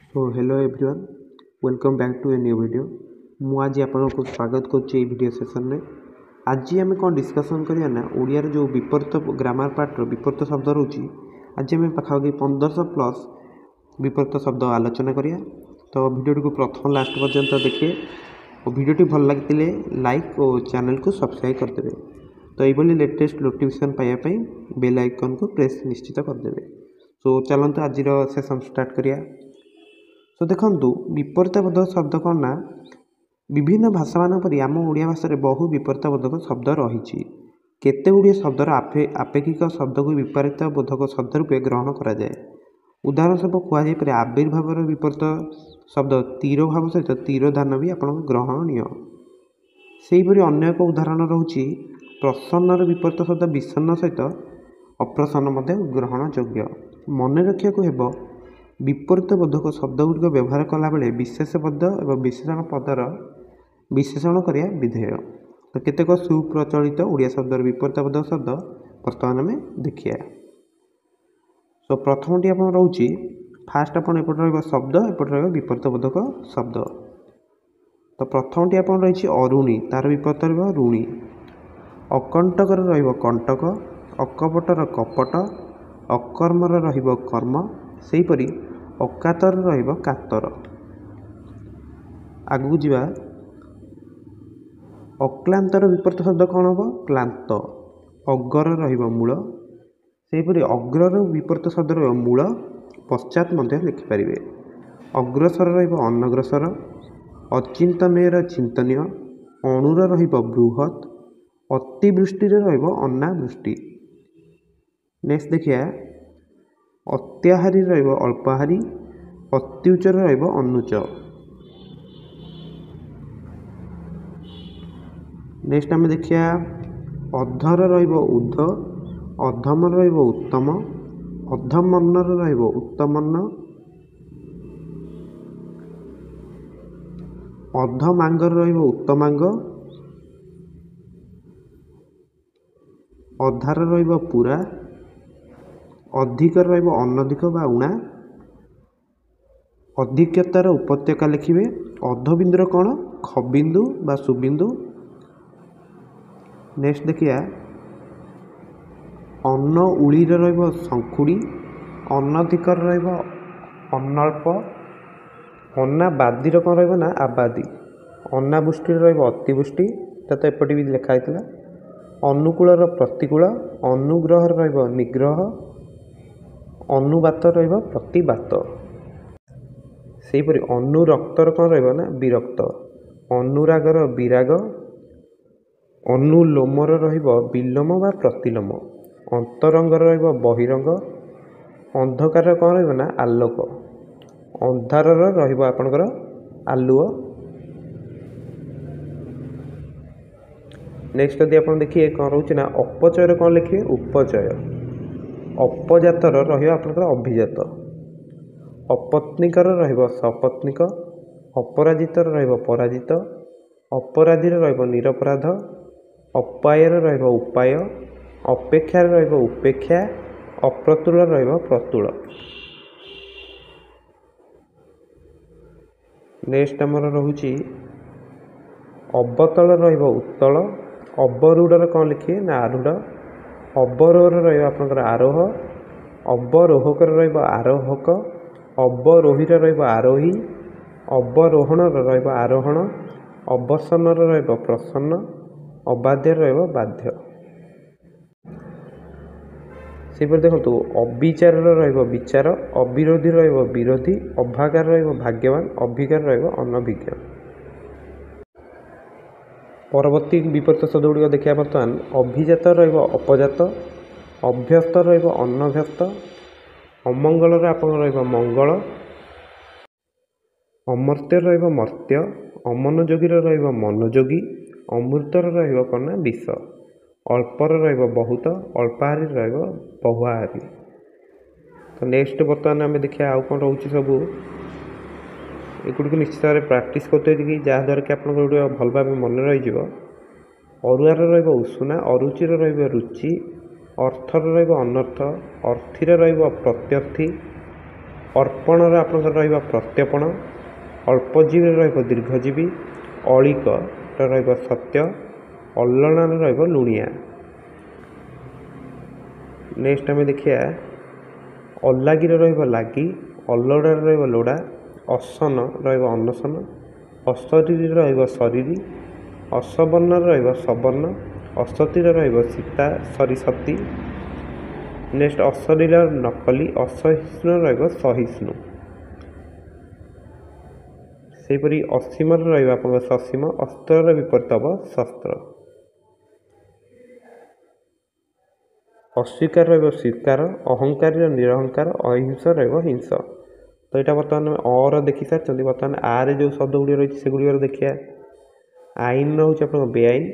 So hello everyone welcome back to a new video मु आज आपको स्वागत करुच्ची वीडियो सेशन में। आज आम कौन डिस्कसन करिया ना ओडिया जो विपरीत ग्रामर पार्टर विपरीत शब्द रोचे आज आम पाखापाखि 1500+ विपरीत शब्द आलोचना करिया। तो वीडियो को प्रथम लास्ट पर्यंत देखिए और वीडियो भल लगी लाइक और चैनल को सब्सक्राइब करदे। तो ये लेटेस्ट नोटिफिकेशन पाइबापी बेल आइकन को प्रेस निश्चित करदे। सो चलते आज सेशन स्टार्ट करिया। तो देखु विपरीतबोधक शब्द कौन ना विभिन्न भाषा मान परी आम ओडिया भाषा में बहु विपरीतबोधक शब्द रही। केते गुड़िए शब्दर आपेक्षिक शब्द को विपरीतबोधक शब्द रूपे ग्रहण करा जाए। उदाहरण स्वरूप कहुपर आविर्भाव विपरीत शब्द तीर भाव सहित तीर धान भी आप ग्रहणीय। सेहीपरि अन्य एक उदाहरण रोचे प्रसन्न विपरीत शब्द विषन्न सहित अप्रसन्न ग्रहण योग्य। मन रखा हेब विपरीत बोधक शब्द गुड़िक व्यवहार कला बेले विशेष पद और विशेषण पदर विशेषण करिया विधेय। तो केतेक सुप्रचलित ओडिया शब्द विपरीत बोधक शब्द बर्तमान में देखिए। तो प्रथमटी आप रोचे फास्ट आपड़ एपटे शब्द एपटे विपरीत बोधक शब्द। तो प्रथमटी आप रही अरुणी तार विपरीत ऋणी। अकंटकर कंटक अकपटर कपट अकर्मर कर्म सेहीपरि अकातर कातर। आगू जावा अक्लांतर विपरीत शब्द कौन हम क्लांत। अगर मूल सेहीपरि अग्रर विपरीत शब्द मूल पश्चात लिखिपारे। अग्रसर अनग्रसर अचिंतनय चिंतनीय अणुर बृहत अतिवृष्टि अनावृष्टि। नेक्स्ट देखिए अत्याहारी अल्पाहारी अत्युच्चर अनुच्च। नेक्स्ट आम देखिए अधर उद्ध अधमर उत्तम अधमन्नर उत्तमन्न अधमांगर उत्तमांग अधार पूरा अधिकर अनधिक बा उणा अधिक्यतार उपत्यका लिखिए। अधबिंदुर कौन खबिंदु बा सुबिंदु। नेक्स्ट देखिए अन्न उड़ीर शंखुड़ी अनधिकर अनल्प अनाबादीर कौन रहा आबादी अनावृष्टि अतिवृष्टि तो एपटे भी लिखाई अनुकूलर प्रतिकूल अनुग्रह निग्रह अनुबात प्रतिबात। सेहीपरि अनुरक्तर कौन रहा विरक्त अनुरागर विराग अनुलोमर विलोम बा प्रतिलोम अंतरंगर बहिरंग अंधकार कौन रहा आलोक अंधारर आपणकर आलुओ। नेक्स्ट यदि आप देखिए कौन रोचे ना अपचय कौन लिखिए उपचय अपजातर आपणकर अभिजात अपत्निकर सपत्निक अपराजितर पराजित अपराधीर निरपराध अपायर उपाय अपेक्षार उपेक्षा अप्रतुल प्रतुल। नेक्स्ट आमर रोचे अवतल उत्तल अवरूढ़ कौन लिखिए ना आरूढ़ अवरोह आपणकर आरोह अवरोहकर आरोहक अवरोहीर आरोही अवरोहण आरोहण अवसन्नर प्रसन्न अबाध्यर बाध्य। सेपरि देखो अविचार विचार अविरोधी विरोधी अभागार भाग्यवान अभिज्ञान अनभिज्ञ। परवर्ती विपरीत शब्द गुड़िक देखिए बर्तमान अभिजात अपजात अभ्यस्त अनभ्यस्त अमंगल आप मंगल अमर्त्य मर्त्य अमनोयोगी मनोयोगी अमृतर कौन विष अल्पर बहुत अल्पाहारी बहुआहारी। तो नेक्स्ट बर्तमान आम देखिए आउ कौन रोचे सब एगुड़ी निश्चित भाव प्राक्ट करते कि जहाँद्वारा कि आप भल भाव मन रही। अरुआर उषुना अरुचिर रुचि अर्थर अनर्थ अर्थिर प्रत्यर्थी अर्पणर आपणकर रहिबा प्रत्यर्पण, अल्पजीवी रहिबा दीर्घजीवी, अलिक रहिबा सत्य, अल्लणार रहिबा लुणिया। नेक्स्ट आम देखिए अल्लागिर रहिबा लागी, अल्लड़ार रहिबा लोड़ा, असन रहिबा अनसन, अशरीरी रहिबा शरीरी, असबर्ण रहिबा सबर्ण, असतीर रहिबा सीता सरी सती। नेक्स्ट अशरीर नकली, असहिष्णु रहिबा सहिष्णु। सेपरी असीमर रहिबा आपन ससीम, अस्त्रर विपरीत हम शस्त्र। अस्वीकार रहिबा स्वीकार, अहंकारी निरहंकार, अहिंस रहिबा हिंस। तो यहाँ बर्तमान अर देखी सारी, बर्तमान आरे जो शब्द गुड़ी रही से गुड़िक देखिए। आईन रोचे आप बेआईन,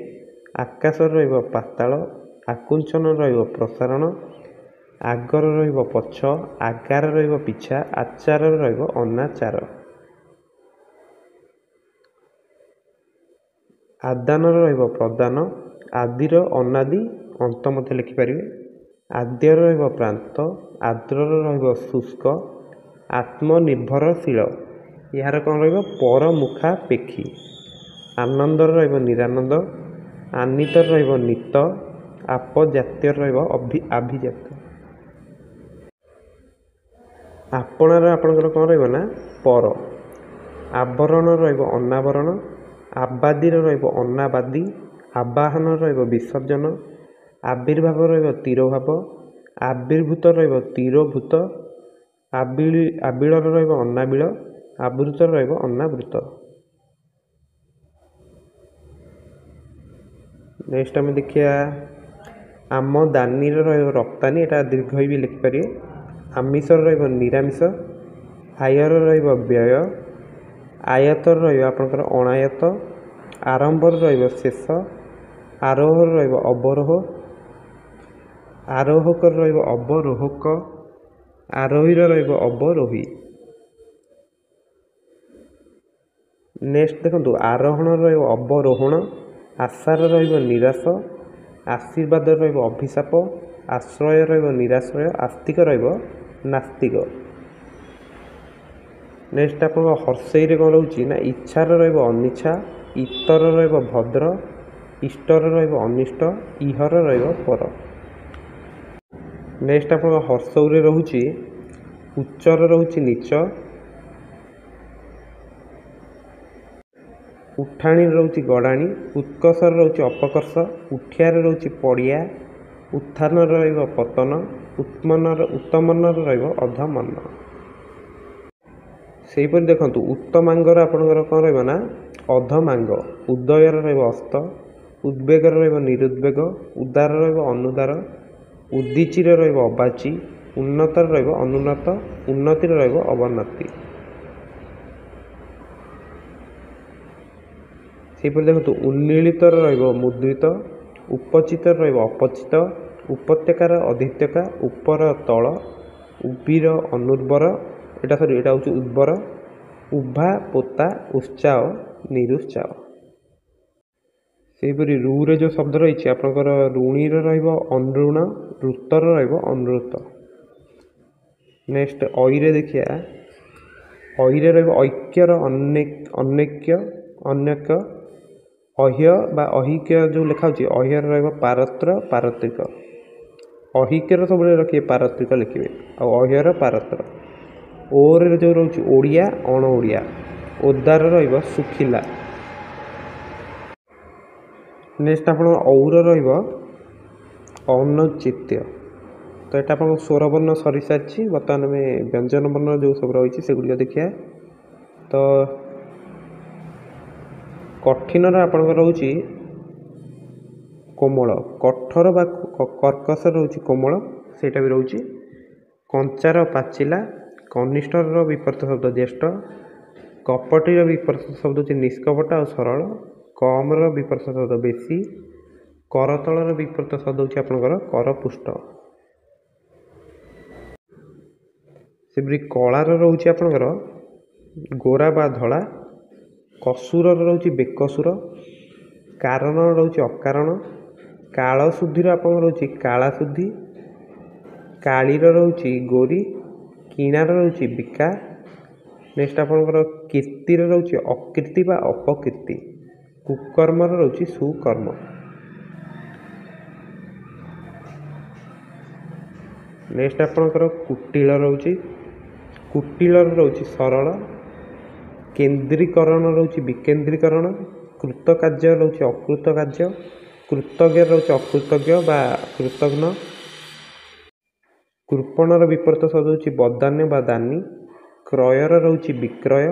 आकाश रहिबा पाताल, आकुंचन रहिबा प्रसारण, आगर रहिबा पछ, आगार रहिबा पिछा, आचार रहिबा अनाचार। आदान रहिबा प्रदान, आदिर अनादि अंत मध्य लिखिपारे, आद्यर रहिबा प्रांत, आद्रर रहिबा शुष्क, आत्मनिर्भरशील, यार कौन रहिबा पर मुखापेक्षी, आनंदर रहिबा निरानंद, आनितर रहिबा नित, आपजातीय रहिबा अभिजात। आपणार आपणकर कौन रहिबा ना पर, आवरण रहिबा अनावरण, आबादीर रहिबा अनाबादी, आवाहन रहिबा विसर्जन, आविर्भाव रहिबा तिरोभाव, आविर्भूत रहिबा तिरोभूत, आबिलर रहिबा अनाबिल, आवृत रहिबा अनावृत। नेक्स्ट आम देखिए आमदानी रहिबा रप्तानी, एटा दीर्घ भी लिखिपारे, आमिषर रहिबा निरामिष, आयर रहिबा व्यय, आयतर रहिबा आपनकर अनायत, आरंभर रहिबा शेष, आरोहर रहिबा अवरोह, आरोहकर रहिबा अवरोहक, आरोहीर रहिबा अवरोही। नेक्स्ट देखो आरोहण रहिबा अवरोहण, आशार रहिबा निराश, आशीर्वाद रहिबा अभिशाप, आश्रय रहिबा निराश्रय, आस्तिक रहिबा नास्तिक। नेक्स्ट आप हर्षई कौन रोचे ना इच्छार रहिबा अनिच्छा, इतर रहिबा भद्र, इष्टर रहिबा अनिष्ट, इहर रहिबा पर। नेक्स्ट आप हर्षौरे रोचे उच्चर रोचे नीच, उठाणी रोचे गड़ाणी, उत्कर्षर रोचे अपकर्ष, उठियार रोचे पड़िया, उत्थान रहिबा पतन, उत्तमन रहिबा अधमन। सेहीपरि देखंतु उत्तमांगर आपणकर कौन रहिबा ना अधमांग, उदयर रहिबा अस्त, उद्वेगर रहिबा निरुद्वेग, उदार रहिबा अनुदार, उद्दीचीर रहिबा अबाची, उन्नतर रहिबा अनुन्नत, उन्नतिर रहिबा अवन्नति। सेहीपरि देखंतु उन्मीलितर रहिबा मुद्रित, उपचित रहिबा अपचित, उपत्यकार अधित्यका, उपर तल, उबीर अनुर्वर, एटा सरी एटा हूँ उर्वर, उभा पोता, उत्साह निरुत्साह। सेहीपरि रू जो शब्द रही आपंकर ऋणीर अनुऋण, ऋतर अनुऋत। नेक्स्ट अईरे देखिए अईरे ऐक्यर अनैक्य अनैक्य, अह्य बा अहिक्य जो लिखा अह्यर पारत्र पारत्रिक, अहिक्यर सब रखिए पारत्रिक लिखिए और अह्यर पारत्र। ओर जो रोचे ओडिया अण ओडिया, ओदार सुखिला। नेक्स्ट आप और औनचित्य, तो यहाँ आप स्वरवर्ण सरी सारी बर्तमान में व्यंजन वर्ण जो सब रही से गुड़िक देखिए। तो कठिन आपंकर रोचे कोमल, कठोर बा कर्कश रोचे कोमल सेटा भी रोचे, कंचार पाचिला, कनिष्ठर विपरीत शब्द ज्येष्ठ, कपटीर विपरीत शब्द होची निष्कपट और सरल, कमर विपरीत शब्द बेसी, करतलर विपरीत शब्द होची आपनकर करपुष्ट। सेपरी कलार रोचे आपनकर गोरा बा धला, कसुर रोचे बेकसुर, कारण रोचे अकारण, कालशुद्धि आप रोचे कालाशुद्धि, कालीर रोचे गोरी, କିଣାର ରହୁଛି ବିକା। ନେକ୍ସଟ ଆପଣଙ୍କର କୀର୍ତ୍ତିର ରହୁଛି ଅକୀର୍ତ୍ତି ବା ଅପକୀର୍ତ୍ତି। କୁକର୍ମର ରହୁଛି ସୁକର୍ମ। ନେକ୍ସଟ ଆପଣଙ୍କର କୁଟିଳ ରହୁଛି, କୁଟିଳର ରହୁଛି ସରଳ। କେନ୍ଦ୍ରୀକରଣ ରହୁଛି ବିକେନ୍ଦ୍ରୀକରଣ। କୃତକାର୍ଯ୍ୟ ରହୁଛି ଅକୃତ କାର୍ଯ୍ୟ। କୃତଜ୍ଞ ରହୁଛି ଅକୃତଜ୍ଞ ବା କୃତଘ୍ନ। କୃପଣର ବିପରୀତ ଶବ୍ଦ ହେଉଛି ବଦାନ୍ୟ ବା ଦାନୀ। କ୍ରୟର ରହୁଛି ବିକ୍ରୟ।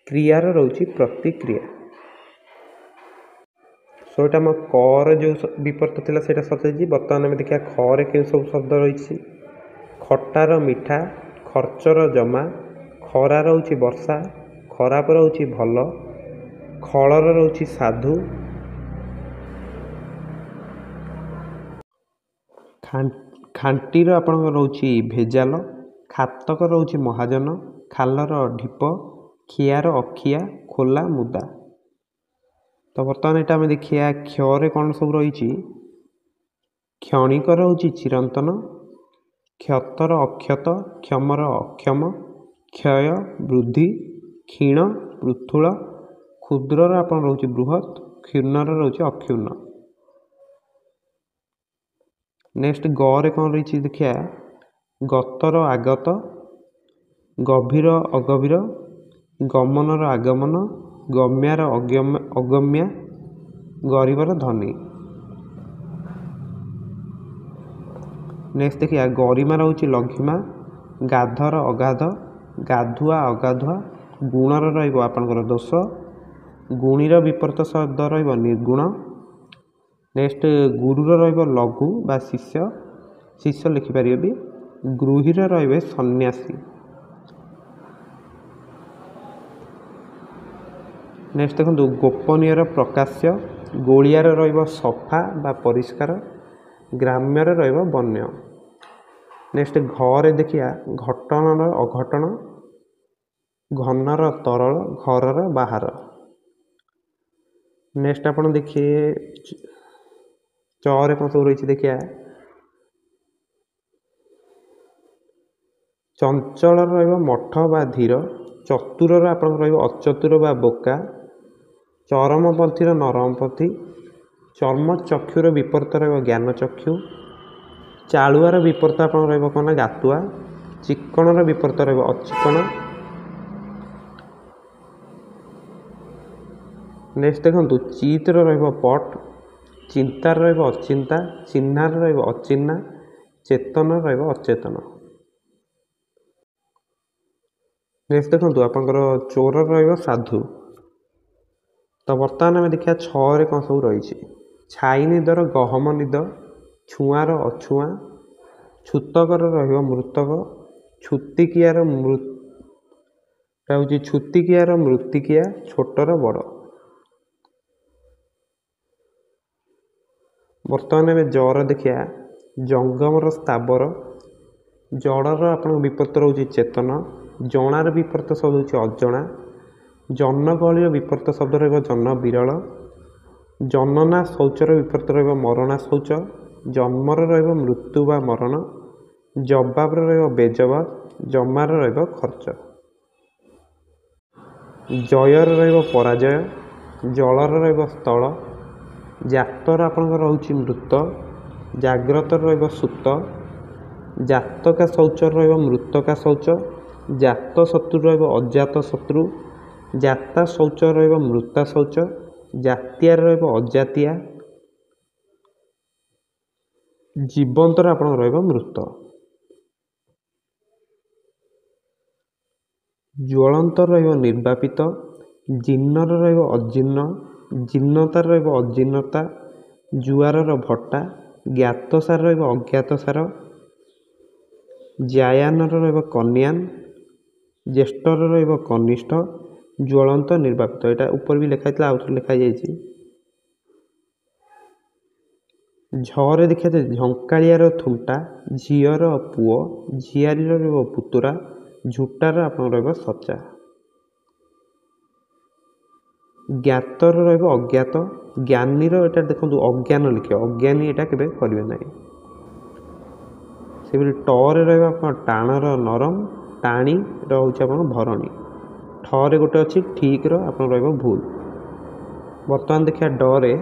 କ୍ରିୟାର ରହୁଛି ପ୍ରତିକ୍ରିୟା। ସୋ ଏଇଟା ଆମ କରେ ଯେଉଁ ବିପରୀତ ଥିଲା ସେଇଟା ସରିଯାଇଛି। ବର୍ତ୍ତମାନ ଆମେ ଦେଖିବା ଖରେ କେଉଁ ସବୁ ଶବ୍ଦ ରହିଛି। ଖଟାର ମିଠା, ଖର୍ଚ୍ଚର ଜମା, ଖରା ରହୁଛି ବର୍ଷା, ଖରାପ ରହୁଛି ଭଲ, ଖଳର ରହୁଛି ସାଧୁ, ଖାଣ୍ଟିର ଆପଣଙ୍କର ରହୁଛି ଭେଜାଲ, ଖାତକ ରହୁଛି ମହାଜନ, ଖାଲର ଢିପ, ଖିଆର ଅଖିଆ, ଖୋଲା ମୁଦା। ତ ବର୍ତ୍ତମାନ ଏଇଟା ଆମେ ଦେଖିବା କ୍ଷରେ କ'ଣ ସବୁ ରହିଛି। କ୍ଷଣିକ ରହୁଛି ଚିରନ୍ତନ, କ୍ଷତର ଅକ୍ଷତ, କ୍ଷମର ଅକ୍ଷମ, କ୍ଷୟ ବୃଦ୍ଧି, କ୍ଷୀଣ ପୃଥୁଳ, କ୍ଷୁଦ୍ରର ଆପଣ ରହୁଛି ବୃହତ୍, କ୍ଷୁର୍ଣ୍ଣର ରହୁଛି ଅକ୍ଷୁର୍ଣ୍ଣ। ନେକ୍ସଟ ଗରେ କ'ଣ ରହିଛି ଦେଖିବା। ଗତର ଆଗତ, ଗଭୀର ଅଗଭୀର, ଗମନର ଆଗମନ, ଗମ୍ୟାର ଅଗମ୍ୟା, ଗରିବର ଧନୀ। ନେକ୍ସଟ ଦେଖିବା ଗରିମା ରହୁଛି ଲଘିମା, ଗାଧର ଅଗାଧ, ଗାଧୁଆ ଅଗାଧୁଆ, ଗୁଣର ରହିବ ଆପଣଙ୍କର ଦୋଷ, ଗୁଣୀର ବିପରୀତ ଶବ୍ଦ ରହିବ ନିର୍ଗୁଣ। ନେକ୍ସଟ ଗୁରୁର ରହିବ ଲଘୁ ବା ଶିଷ୍ୟ, ଶିଷ୍ୟ ଲେଖିପାରିବେ ବି। ଗୃହୀର ରହିବେ ସନ୍ନ୍ୟାସୀ। ନେକ୍ସଟ ଦେଖନ୍ତୁ ଗୋପନୀୟର ପ୍ରକାଶ୍ୟ, ଗୋଳିଆର ରହିବ ସଫା ବା ପରିଷ୍କାର, ଗ୍ରାମ୍ୟର ରହିବ ବନ୍ୟ। ନେକ୍ସଟ ଘରେ ଦେଖିବା ଘଟଣର ଅଘଟଣ, ଘନର ତରଳ, ଘରର ବାହାର। ନେକ୍ସଟ ଆପଣ ଦେଖିବେ ଚରେ କ'ଣ ସବୁ ରହିଛି ଦେଖିବା। ଚଞ୍ଚଳର ରହିବ ମଠ ବା ଧୀର, ଚତୁରର ଆପଣଙ୍କର ରହିବ ଅଚତୁର ବା ବୋକା, ଚରମପନ୍ଥୀର ନରମପନ୍ଥୀ, ଚର୍ମ ଚକ୍ଷୁର ବିପରୀତ ରହିବ ଜ୍ଞାନ ଚକ୍ଷୁ, ଚାଳୁଆର ବିପରୀତ ଆପଣଙ୍କର ରହିବ କ'ଣ ନା ଗାତୁଆ, ଚିକ୍କଣର ବିପରୀତ ରହିବ ଅଚିକ୍କଣ। ନେକ୍ସଟ ଦେଖନ୍ତୁ ଚିତ୍ର ରହିବ ପଟ, ଚିନ୍ତାର ରହିବ ଅଚିନ୍ତା, ଚିହ୍ନାର ରହିବ ଅଚିହ୍ନା, ଚେତନର ରହିବ ଅଚେତନ। ନେକ୍ସଟ ଦେଖନ୍ତୁ ଆପଣଙ୍କର ଚୋରର ରହିବ ସାଧୁ। ତ ବର୍ତ୍ତମାନ ଆମେ ଦେଖିବା ଛଅରେ କ'ଣ ସବୁ ରହିଛି। ଛାଇ ନିଦର ଗହମ ନିଦ, ଛୁଆଁର ଅଛୁଆଁ, ଛୁତକର ରହିବ ମୃତକ, ଛୁତିକିଆର ହେଉଛି ଛୁତିକିଆର ମୃତ୍ତିକିଆ, ଛୋଟର ବଡ଼। ବର୍ତ୍ତମାନ ଆମେ ଜର ଦେଖିବା ଜଙ୍ଗମର ସ୍ଥାବର, ଜଡ଼ର ଆପଣଙ୍କ ବିପରୀତ ରହୁଛି ଚେତନ, ଜଣାର ବିପରୀତ ଶବ୍ଦ ହେଉଛି ଅଜଣା, ଜନଗହଳିର ବିପରୀତ ଶବ୍ଦ ରହିବ ଜନ ବିରଳ, ଜନନା ଶୌଚର ବିପରୀତ ରହିବ ମରଣା ଶୌଚ, ଜନ୍ମର ରହିବ ମୃତ୍ୟୁ ବା ମରଣ, ଜବାବର ରହିବ ବେଜବାବ, ଜମାର ରହିବ ଖର୍ଚ୍ଚ। ଜୟର ରହିବ ପରାଜୟ, ଜଳର ରହିବ ସ୍ଥଳ, ଜାତର ଆପଣଙ୍କର ରହୁଛି ମୃତ, ଜାଗ୍ରତର ରହିବ ସୂତ, ଜାତକା ଶୌଚର ରହିବ ମୃତକା ଶୌଚ, ଜାତ ଶତ୍ରୁ ରହିବ ଅଜାତ ଶତ୍ରୁ, ଜାତା ଶୌଚ ରହିବ ମୃତା ଶୌଚ, ଜାତିଆର ରହିବ ଅଜାତିଆ, ଜୀବନ୍ତର ଆପଣଙ୍କର ରହିବ ମୃତ। ଜ୍ୱଳନ୍ତର ରହିବ ନିର୍ବାପିତ, ଜୀର୍ଣ୍ଣର ରହିବ ଅଜୀର୍ଣ୍ଣ, ଜୀର୍ଣ୍ଣତାର ରହିବ ଅଜୀର୍ଣ୍ଣତା, ଜୁଆରର ଭଟ୍ଟା, ଜ୍ଞାତସାର ରହିବ ଅଜ୍ଞାତସାର, ଜାୟାନର ରହିବ କନ୍ୟାନ, ଜ୍ୟେଷ୍ଠର ରହିବ କନିଷ୍ଠ, ଜ୍ୱଳନ୍ତ ନିର୍ବାପିତ। ଏଇଟା ଉପରେ ବି ଲେଖା ହେଇଥିଲା, ଆଉଥରେ ଲେଖାଯାଇଛି। ଝରେ ଦେଖିବା ଝଙ୍କାଳିଆର ଥୁଣ୍ଟା, ଝିଅର ପୁଅ, ଝିଆରୀର ରହିବ ପୁତୁରା, ଝୁଟାର ଆପଣଙ୍କର ରହିବ ସଚା। ଜ୍ଞାତର ରହିବ ଅଜ୍ଞାତ, ଜ୍ଞାନୀର ଏଇଟା ଦେଖନ୍ତୁ ଅଜ୍ଞାନ ଲେଖିବ, ଅଜ୍ଞାନୀ ଏଇଟା କେବେ କରିବେ ନାହିଁ। ସେପରି ଟରେ ରହିବ ଆପଣ ଟାଣର ନରମ, ଟାଣିର ହେଉଛି ଆପଣ ଭରଣୀ। ଠରେ ଗୋଟେ ଅଛି ଠିକ୍ର ଆପଣ ରହିବ ଭୁଲ। ବର୍ତ୍ତମାନ ଦେଖିବା ଡରେ,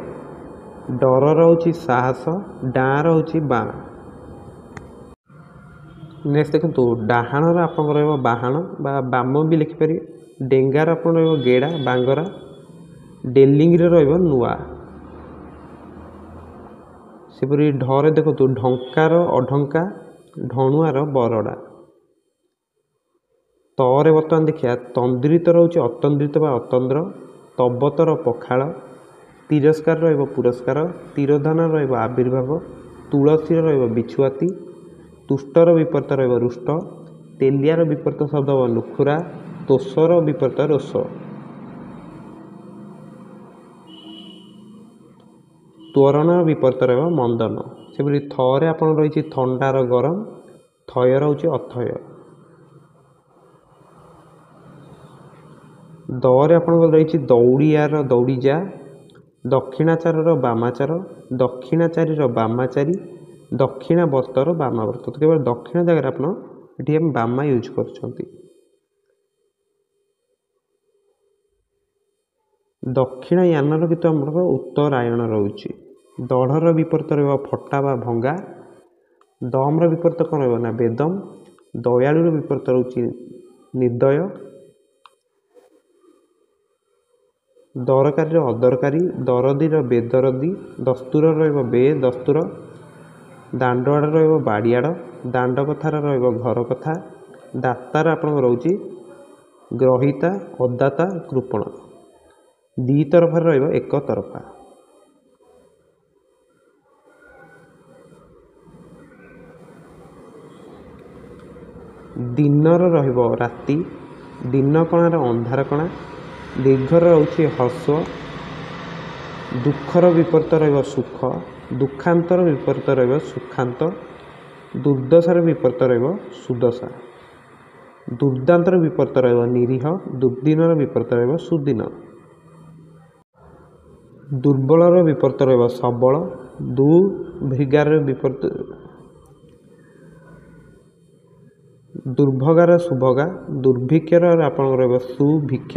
ଡରର ହେଉଛି ସାହସ, ଡାଁର ହେଉଛି ବାଁ। ନେକ୍ସଟ ଦେଖନ୍ତୁ ଡାହାଣର ଆପଣଙ୍କର ରହିବ ବାହାଣ ବା ବାମ ବି ଲେଖିପାରିବେ। ଡେଙ୍ଗାର ଆପଣ ରହିବ ଗେଡ଼ା ବାଙ୍ଗରା, ଡେଲିଙ୍ଗରେ ରହିବ ନୂଆ। ସେପରି ଢରେ ଦେଖନ୍ତୁ ଢଙ୍କାର ଅଢଙ୍କା, ଢଣୁଆର ବରଡ଼ା। ତରେ ବର୍ତ୍ତମାନ ଦେଖିବା ତନ୍ଦ୍ରିତ ରହୁଛି ଅତନ୍ଦ୍ରିତ ବା ଅତନ୍ଦ୍ର, ତବତର ପଖାଳ, ତିରସ୍କାର ରହିବ ପୁରସ୍କାର, ତିରୋଧାନ ରହିବ ଆବିର୍ଭାବ, ତୁଳସୀର ରହିବ ବିଛୁଆତି, ତୁଷ୍ଟର ବିପରୀତ ରହିବ ରୁଷ୍ଟ, ତେଲିଆର ବିପରୀତ ଶବ୍ଦ ହେବ ନୁଖୁରା, ତୋଷର ବିପରୀତ ରୋଷ। ତ୍ୱରଣର ବିପରୀତ ରହିବ ମନ୍ଦନ। ସେପରି ଥରେ ଆପଣ ରହିଛି ଥଣ୍ଡାର ଗରମ, ଥୟର ହେଉଛି ଅଥୟ। ଦରେ ଆପଣଙ୍କର ରହିଛି ଦୌଡ଼ିଆର ଦୌଡ଼ିଯା, ଦକ୍ଷିଣାଚାରର ବାମାଚାର, ଦକ୍ଷିଣାଚାରୀର ବାମାଚାରୀ, ଦକ୍ଷିଣାବର୍ତ୍ତର ବାମାବର୍ତ୍ତ। ତ କେବଳ ଦକ୍ଷିଣ ଜାଗାରେ ଆପଣ ଏଠି ଆମେ ବାମା ୟୁଜ୍ କରୁଛନ୍ତି। ଦକ୍ଷିଣାୟନର କିନ୍ତୁ ଆମର ଉତ୍ତରାୟଣ ରହୁଛି। ଦଢ଼ର ବିପରୀତ ରହିବ ଫଟା ବା ଭଙ୍ଗା, ଦମର ବିପରୀତ କ'ଣ ରହିବ ନା ବେଦମ, ଦୟାଳୁର ବିପରୀତ ରହୁଛି ନିର୍ଦ୍ଦୟ, ଦରକାରୀର ଅଦରକାରୀ, ଦରଦୀର ବେଦରଦୀ, ଦସ୍ତୁର ରହିବ ବେଦସ୍ତୁର, ଦାଣ୍ଡଆଡ଼ ରହିବ ବାଡ଼ିଆଡ଼, ଦାଣ୍ଡ କଥାର ରହିବ ଘର କଥା, ଦାତାର ଆପଣଙ୍କ ରହୁଛି ଗ୍ରହିତା, ଅଦାତା, କୃପଣ। ଦୁଇ ତରଫାରେ ରହିବ ଏକ ତରଫା। ଦିନର ରହିବ ରାତି, ଦିନ କଣାର ଅନ୍ଧାର କଣା, ଦୀର୍ଘର ରହୁଛି ହ୍ରସ୍ୱ, ଦୁଃଖର ବିପରୀତ ରହିବ ସୁଖ, ଦୁଃଖାନ୍ତର ବିପରୀତ ରହିବ ସୁଖାନ୍ତ, ଦୁର୍ଦ୍ଦଶାର ବିପରୀତ ରହିବ ସୁଦଶା, ଦୁର୍ଦାନ୍ତର ବିପରୀତ ରହିବ ନିରୀହ, ଦୁର୍ଦିନର ବିପରୀତ ରହିବ ସୁଦିନ, ଦୁର୍ବଳର ବିପରୀତ ରହିବ ସବଳ, ଦୁର୍ଭିଗାର ବିପରୀତ ଦୁର୍ଭଗାର ସୁଭଗା, ଦୁର୍ଭିକ୍ଷର ଆପଣଙ୍କର ରହିବ ସୁଭିକ୍ଷ,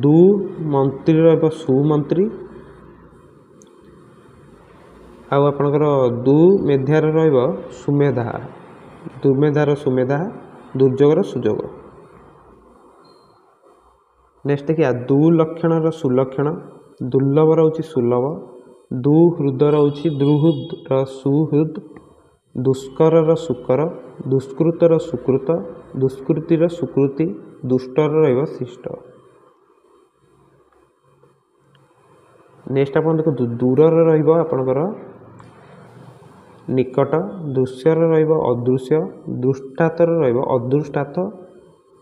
ଦୁମନ୍ତ୍ରୀ ରହିବ ସୁମନ୍ତ୍ରୀ, ଆଉ ଆପଣଙ୍କର ଦୁମେଧ୍ୟାର ରହିବ ସୁମେଧା, ଦୁର୍ମେଧାର ସୁମେଧା, ଦୁର୍ଯୋଗର ସୁଯୋଗ। ନେକ୍ସଟ ଦେଖିବା ଦୁଲକ୍ଷଣର ସୁଲକ୍ଷଣ, ଦୁର୍ଲଭ ରହୁଛି ସୁଲଭ, ଦୁହୃଦ ରହୁଛି ଦୁହୃଦ ସୁହୃଦ, ଦୁଷ୍କରର ସୁକର, ଦୁଷ୍କୃତର ସୁକୃତ, ଦୁଷ୍କୃତିର ସୁକୃତି, ଦୁଷ୍ଟର ରହିବ ଶିଷ୍ଟ। ନେକ୍ସଟ ଆପଣ ଦେଖନ୍ତୁ ଦୂରର ରହିବ ଆପଣଙ୍କର ନିକଟ, ଦୃଶ୍ୟର ରହିବ ଅଦୃଶ୍ୟ, ଦୃଷ୍ଟାତର ରହିବ ଅଦୃଷ୍ଟାତ,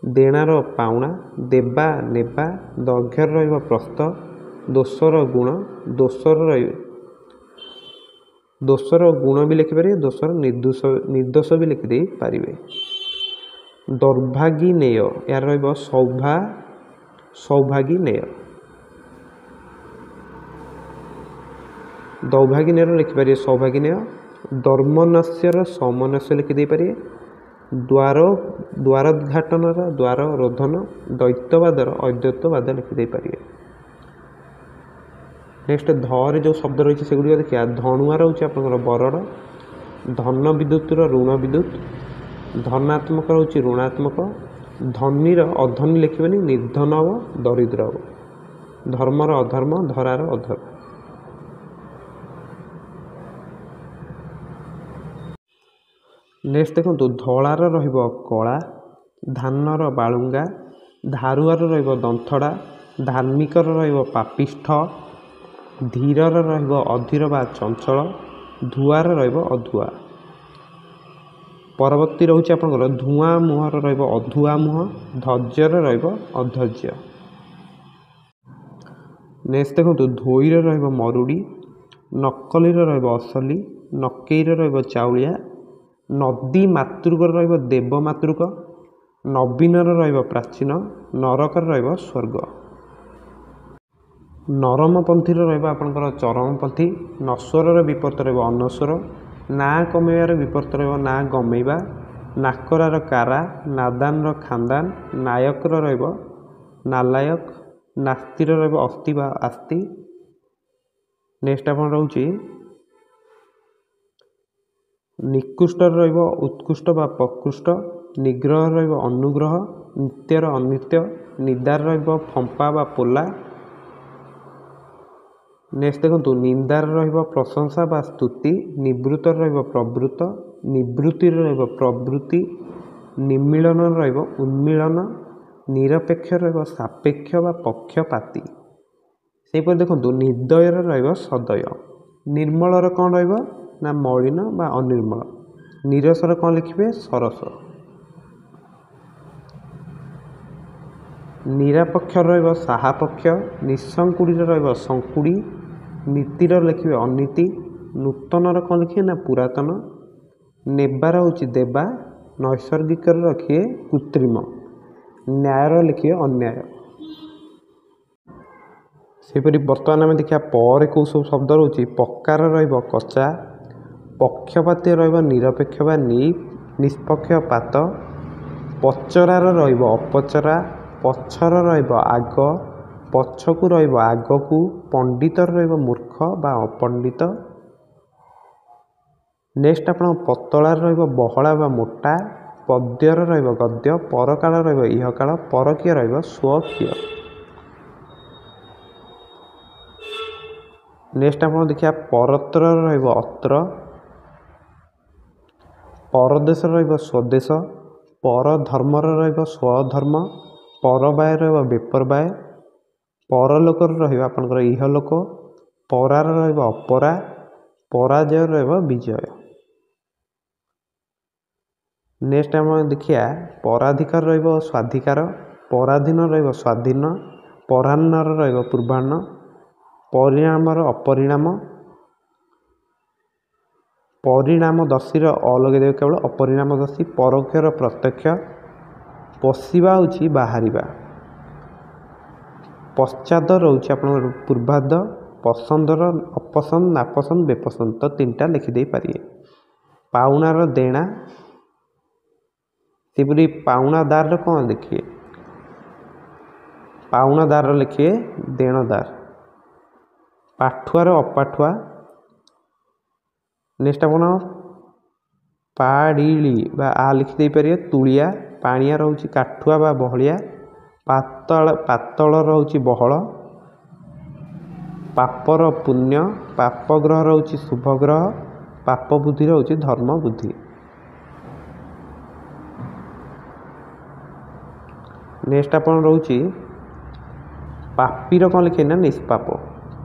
ଦେଣାର ପାଉଣା, ଦେବା ନେବା, ଦୈର୍ଘ୍ୟର ରହିବ ପ୍ରସ୍ଥ, ଦୋଷର ଗୁଣ, ଦୋଷର ଗୁଣ ବି ଲେଖିପାରିବେ, ଦୋଷର ନିର୍ଦ୍ଦୋଷ ବି ଲେଖିଦେଇପାରିବେ। ଦୌର୍ଭାଗିନେୟ, ଏହାର ରହିବ ସୌଭାଗିନେୟ, ଦୌର୍ଭାଗିନେୟର ଲେଖିପାରିବେ ସୌଭାଗିନେୟ, ଦର୍ମନସ୍ୟର ସୌମନସ୍ୟ ଲେଖିଦେଇପାରିବେ, ଦ୍ୱାରୋଦ୍ଘାଟନର ଦ୍ୱାର ରୋଧନ, ଦ୍ୱୈତବାଦର ଅଦ୍ୱୈତବାଦ ଲେଖିଦେଇପାରିବେ। ନେକ୍ସଟ ଧରେ ଯେଉଁ ଶବ୍ଦ ରହିଛି ସେଗୁଡ଼ିକ ଦେଖିବା। ଧଣୁଆ ରହୁଛି ଆପଣଙ୍କର ବରଡ଼, ଧନ ବିଦ୍ୟୁତର ଋଣ ବିଦ୍ୟୁତ, ଧନାତ୍ମକ ରହୁଛି ଋଣାତ୍ମକ, ଧନୀର ଅଧନୀ ଲେଖିବେନି ନିର୍ଧନ ହେବ ଦରିଦ୍ର ହେବ, ଧର୍ମର ଅଧର୍ମ, ଧରାର ଅଧର୍ମ। ନେକ୍ସଟ ଦେଖନ୍ତୁ ଧଳାର ରହିବ କଳା, ଧାନର ବାଳୁଙ୍ଗା, ଧାରୁଆର ରହିବ ଦନ୍ଥଡ଼ା, ଧାର୍ମିକର ରହିବ ପାପିଷ୍ଠ, ଧୀରର ରହିବ ଅଧୀର ବା ଚଞ୍ଚଳ, ଧୁଆର ରହିବ ଅଧୁଆ। ପରବର୍ତ୍ତୀ ରହୁଛି ଆପଣଙ୍କର ଧୂଆଁ ମୁହଁର ରହିବ ଅଧୁଆ ମୁହଁ, ଧୈର୍ଯ୍ୟର ରହିବ ଅଧୈର୍ଯ୍ୟ। ନେକ୍ସଟ ଦେଖନ୍ତୁ ଧୋଇର ରହିବ ମରୁଡ଼ି, ନକଲିର ରହିବ ଅସଲି, ନକେଇର ରହିବ ଚାଉଳିଆ, ନଦୀ ମାତୃକର ରହିବ ଦେବ ମାତୃକ, ନବୀନର ରହିବ ପ୍ରାଚୀନ, ନରକର ରହିବ ସ୍ୱର୍ଗ। ନରମପନ୍ଥୀର ରହିବ ଆପଣଙ୍କର ଚରମପନ୍ଥୀ, ନଶ୍ୱରର ବିପରୀତ ରହିବ ଅନଶ୍ୱର, ନା କମେଇବାର ବିପରୀତ ରହିବ ନା ଗମେଇବା। ନାକରାର କାରା, ନାଦାନର ଖାନ୍ଦାନ, ନାୟକର ରହିବ ନାଲାୟକ, ନାସ୍ତିର ରହିବ ଅସ୍ତି ବା ଆସ୍ତି। ନେକ୍ସଟ ଆପଣ ରହୁଛି ନିକୃଷ୍ଟର ରହିବ ଉତ୍କୃଷ୍ଟ ବା ପ୍ରକୃଷ୍ଟ, ନିଗ୍ରହ ରହିବ ଅନୁଗ୍ରହ, ନିତ୍ୟର ଅନିତ୍ୟ, ନିଦାର ରହିବ ଫମ୍ପା ବା ପୋଲା। ନେକ୍ସଟ ଦେଖନ୍ତୁ ନିନ୍ଦାର ରହିବ ପ୍ରଶଂସା ବା ସ୍ତୁତି, ନିବୃତ୍ତର ରହିବ ପ୍ରବୃତ୍ତ, ନିବୃତ୍ତିର ରହିବ ପ୍ରବୃତ୍ତି, ନିମିଳନର ରହିବ ଉନ୍ମିଳନ, ନିରପେକ୍ଷ ରହିବ ସାପେକ୍ଷ ବା ପକ୍ଷପାତୀ। ସେହିପରି ଦେଖନ୍ତୁ ନିର୍ଦ୍ଦୟର ରହିବ ସଦୟ, ନିର୍ମଳର କ'ଣ ରହିବ ନା ମଳିନ ବା ଅନିର୍ମଳ, ନିରସର କ'ଣ ଲେଖିବେ ସରସ, ନିରାପକ୍ଷର ରହିବ ସାହାପକ୍ଷ, ନିଶଙ୍କୁଡ଼ିର ରହିବ ଶଙ୍କୁଡ଼ି, ନୀତିର ଲେଖିବେ ଅନୀତି, ନୂତନର କ'ଣ ଲେଖିବେ ନା ପୁରାତନ, ନେବାର ହେଉଛି ଦେବା, ନୈସର୍ଗିକର ରଖିବେ କୃତ୍ରିମ, ନ୍ୟାୟର ଲେଖିବେ ଅନ୍ୟାୟ। ସେହିପରି ବର୍ତ୍ତମାନ ଆମେ ଦେଖିବା ପରେ କେଉଁ ସବୁ ଶବ୍ଦ ରହୁଛି। ପକ୍କାର ରହିବ କଚା, ପକ୍ଷପାତୀ ରହିବ ନିରପେକ୍ଷ ବା ନିଷ୍ପକ୍ଷପାତ, ପଚରାର ରହିବ ଅପଚରା, ପଛର ରହିବ ଆଗ, ପଛକୁ ରହିବ ଆଗକୁ, ପଣ୍ଡିତର ରହିବ ମୂର୍ଖ ବା ଅପଣ୍ଡିତ। ନେକ୍ସଟ ଆପଣଙ୍କ ପତଳାର ରହିବ ବହଳା ବା ମୋଟା, ପଦ୍ୟର ରହିବ ଗଦ୍ୟ, ପରକାଳ ରହିବ ଇହକାଳ, ପରକୀୟ ରହିବ ସ୍ୱକୀୟ। ନେକ୍ସଟ ଆପଣ ଦେଖିବା ପରତ୍ର ରହିବ ଅତ୍ର, ପରଦେଶର ରହିବ ସ୍ୱଦେଶ, ପରଧର୍ମର ରହିବ ସ୍ୱଧର୍ମ, ପରବାୟ ରହିବ ବେପରବାୟ, ପରଲୋକର ରହିବ ଆପଣଙ୍କର ଇହଲୋକ, ପରାର ରହିବ ଅପରା, ପରାଜୟ ରହିବ ବିଜୟ। ନେକ୍ସଟ ଆମେ ଦେଖିବା ପରାଧିକାର ରହିବ ସ୍ୱାଧିକାର, ପରାଧୀନ ରହିବ ସ୍ୱାଧୀନ, ପରାହ୍ନର ରହିବ ପୂର୍ବାହ୍ନ, ପରିଣାମର ଅପରିଣାମ, ପରିଣାମ ଦଶୀର ଅଲଗେଇଦେବେ କେବଳ ଅପରିଣାମ ଦଶୀ, ପରୋକ୍ଷର ପ୍ରତ୍ୟକ୍ଷ, ପଶିବା ହେଉଛି ବାହାରିବା, ପଶ୍ଚାଦ ରହୁଛି ଆପଣଙ୍କର ପୂର୍ବାର୍ଦ୍ଧ, ପସନ୍ଦର ଅପସନ୍ଦ, ନାପସନ୍ଦ, ବେପସନ୍ଦ। ତ ତିନିଟା ଲେଖିଦେଇପାରିବେ। ପାଉଣାର ଦେଣା, ସେପରି ପାଉଣାଦାରର କ'ଣ ଲେଖିବେ ପାଉଣାଦାରର ଲେଖିବେ ଦେଣଦାର, ପାଠୁଆର ଅପାଠୁଆ। ନେକ୍ସଟ ଆପଣ ପାଡ଼ିଳି ବା ଆ ଲେଖିଦେଇପାରିବେ ତୁଳିଆ, ପାଣିଆ ରହୁଛି କାଠୁଆ ବା ବହଳିଆ, ପାତଳ ରହୁଛି ବହଳ, ପାପର ପୁଣ୍ୟ, ପାପଗ୍ରହ ରହୁଛି ଶୁଭଗ୍ରହ, ପାପ ବୁଦ୍ଧି ରହୁଛି ଧର୍ମ ବୁଦ୍ଧି। ନେକ୍ସଟ ଆପଣ ରହୁଛି ପାପୀର କ'ଣ ଲେଖିବେ ନା ନିଷ୍ପାପ,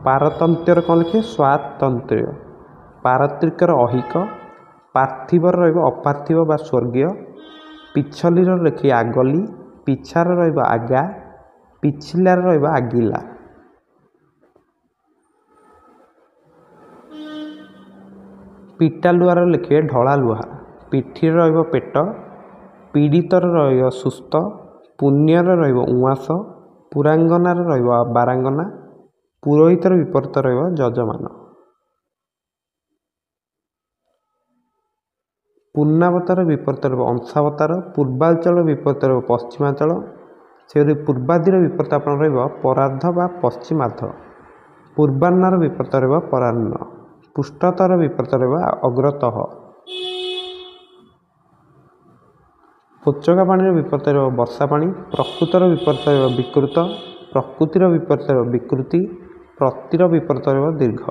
ପାରତନ୍ତ୍ୟର କ'ଣ ଲେଖିବେ ସ୍ୱାତନ୍ତ୍ର୍ୟ, ପାରତ୍ରିକର ଅହିକ, ପାର୍ଥିବର ରହିବ ଅପାର୍ଥିବ ବା ସ୍ୱର୍ଗୀୟ, ପିଛଲିର ଲେଖିବେ ଆଗଲି, ପିଛାର ରହିବ ଆଗା, ପିଛିଲାର ରହିବ ଆଗିଲା। ପିଟା ଲୁହାର ଲେଖିବେ ଢଳା ଲୁହା, ପିଠିରେ ରହିବ ପେଟ, ପୀଡ଼ିତର ରହିବ ସୁସ୍ଥ, ପୁଣ୍ୟର ରହିବ ଉଆଁସ, ପୁରାଙ୍ଗନାର ରହିବ ବାରାଙ୍ଗନା, ପୁରୋହିତର ବିପରୀତ ରହିବ ଯଜମାନ। ପୂର୍ଣ୍ଣାବତାର ବିପରୀତ ରହିବ ଅଂଶାବତାର, ପୂର୍ବାଞ୍ଚଳ ବିପରୀତ ରହିବ ପଶ୍ଚିମାଞ୍ଚଳ, ସେପରି ପୂର୍ବାଦିର ବିପରୀତ ଆପଣ ରହିବ ପରାର୍ଦ୍ଧ ବା ପଶ୍ଚିମାର୍ଦ୍ଧ, ପୂର୍ବାହ୍ନର ବିପରୀତ ରହିବ ପରାହ୍ନ, ପୃଷ୍ଠତର ବିପରୀତ ରହିବ ଅଗ୍ରତଃ, ପୋଚକା ପାଣିର ବିପରୀତ ରହିବ ବର୍ଷା ପାଣି, ପ୍ରକୃତର ବିପରୀତ ରହିବ ବିକୃତ, ପ୍ରକୃତିର ବିପରୀତ ରହିବ ବିକୃତି, ପ୍ରତିର ବିପରୀତ ରହିବ ଦୀର୍ଘ।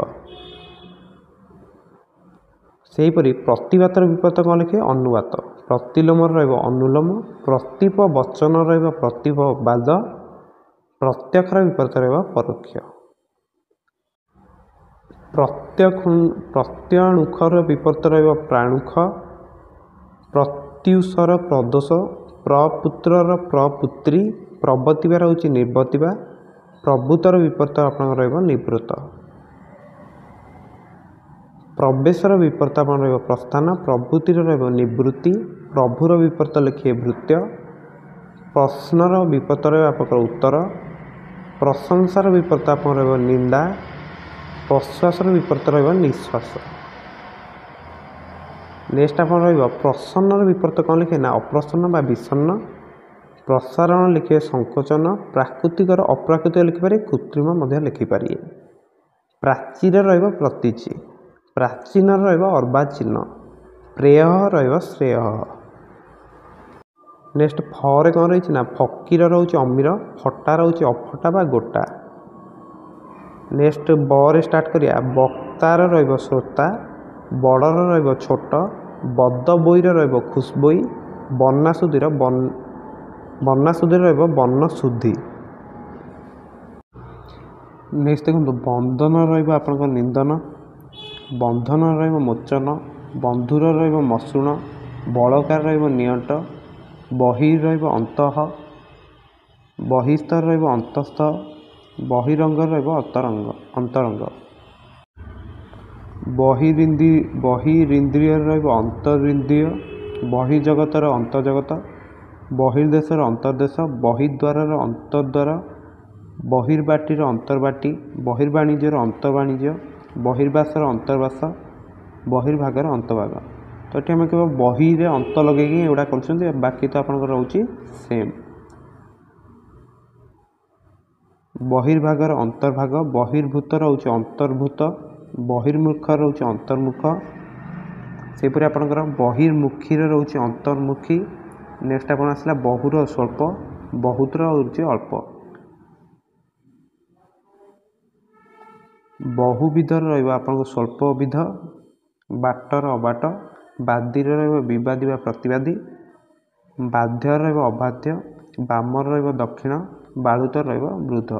ସେହିପରି ପ୍ରତିବାତର ବିପରୀତ କ'ଣ ଲେଖିବେ ଅନୁବାତ, ପ୍ରତିଲୋମର ରହିବ ଅନୁଲୋମ, ପ୍ରତୀପ ବଚନ ରହିବ ପ୍ରତିପବାଦ, ପ୍ରତ୍ୟକ୍ଷର ବିପରୀତ ରହିବ ପରୋକ୍ଷ, ପ୍ରତ୍ୟଣୁଖର ବିପରୀତ ରହିବ ପ୍ରାଣୁଖ, ପ୍ରତ୍ୟୁଷର ପ୍ରଦୋଷ, ପ୍ରପୁତ୍ରର ପ୍ରପୁତ୍ରୀ, ପ୍ରବତିବା ହେଉଛି ନିର୍ବତିବା, ପ୍ରଭୂତର ବିପରୀତ ଆପଣଙ୍କର ରହିବ ନିବୃତ୍ତ, ପ୍ରବେଶର ବିପରୀତ ଆପଣ ରହିବ ପ୍ରସ୍ଥାନ, ପ୍ରଭୃତିର ରହିବ ନିବୃତ୍ତି, ପ୍ରଭୁର ବିପରୀତ ଲେଖିବେ ଭୃତ୍ୟ, ପ୍ରଶ୍ନର ବିପରୀତ ରହିବ ଆପଣଙ୍କର ଉତ୍ତର, ପ୍ରଶଂସାର ବିପରୀତ ଆପଣଙ୍କର ରହିବ ନିନ୍ଦା, ପ୍ରଶ୍ୱାସର ବିପରୀତ ରହିବ ନିଶ୍ୱାସ। नेक्स्ट आप प्रसन्न विपरीत कौन लिखे ना अप्रसन्न बा विषन्न। प्रसारण लिखे संकोचन। प्राकृतिक अप्राकृतिक लिखिपारे कृत्रिम लिखिपारे। प्राचीर रतीचि। प्राचीन अर्वाचीन। प्रेय श्रेय। नेक्स्ट फरे कौन रही ना फकीर रोचे अमीर। फटा रोचे अफटा बा गोटा। नेक्स्ट बर स्टार्ट करिया वक्तार श्रोता। बड़र छोट। बद बोईर खुशबोई। बन्नासुधीर बन्न शुद्धि। नेक्स्ट देखो बंधन रपर निंदन। बंधन मोचन। बंधुर मसृण। बलकार नियंट। बहिर अंतः। बहिस्तर अंतस्थ। बहिरंग अंतरंग। बहिरिंद्रिय अंतरिंद्रिय। बहिर्जगतर अंतर्जगत। बहिर्देशर अंतर्देश। बहिद्वार अंतर्द्वार। बहिर्बाटीर अंतर्बाटी। बहिर्वाणिज्यर अंतर्वाणिज्य। बहिर्वासर अंतर्वास। बहिर्भागर अंतभाग। तो ये आम केवल बही अंत लगे एगुड़ा कर बाकी तो आप रोचे सेम। बहिर्भागर अंतर्भाग। बहिर्भूत रोचे अंतर्भूत। बहिर्मुख रोचे अंतर्मुख। सेपरी आपंकर बहिर्मुखी रोचे अंतर्मुखी। नेक्स्ट आप आसला बहुर स्वल्प। बहुतर रोचे अल्प। बहुविधर स्वल्पविध। बाटर अबाट। बादीर विवादी व प्रतिवादी। बाध्यर अबाध्य। बामर दक्षिण। बालुतर वृद्ध।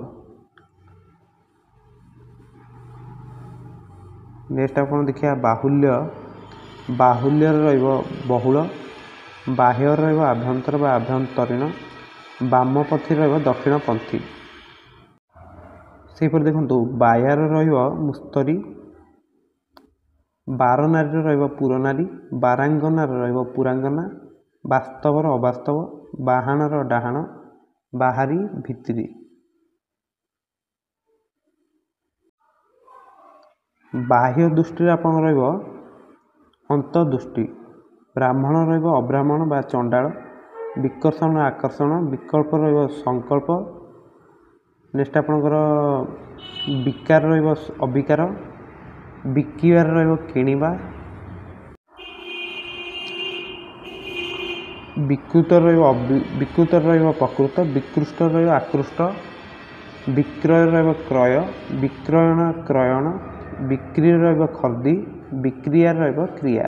नेक्स्ट आप देखिए बाहुल्य। बाहुल्यर बहुल। बाह्यर आभ्यंतर व आभ्यंतरीण। बामपंथी दक्षिणपंथी। सेपर देखो बायार मुस्तरी। बारनारी पुरनारी। बारांगनार पुरांगना। बास्तवर अबास्तव। बाहाणर डाहाण। बाहारी भितरी। बाह्य दृष्टि आप अंतर्दृष्टि। ब्राह्मण अब्राह्मण बा चंडाल। विकर्षण आकर्षण। विकल्प संकल्प। नेक्स्ट आपणकर विकार अविकार। बिकिबार किणवा। विकृत विकृत प्रकृत। विकृष्ट आकृष्ट। विक्रय क्रय। विक्रयण क्रयण। बिक्री खर्दी। बिक्रिया क्रिया।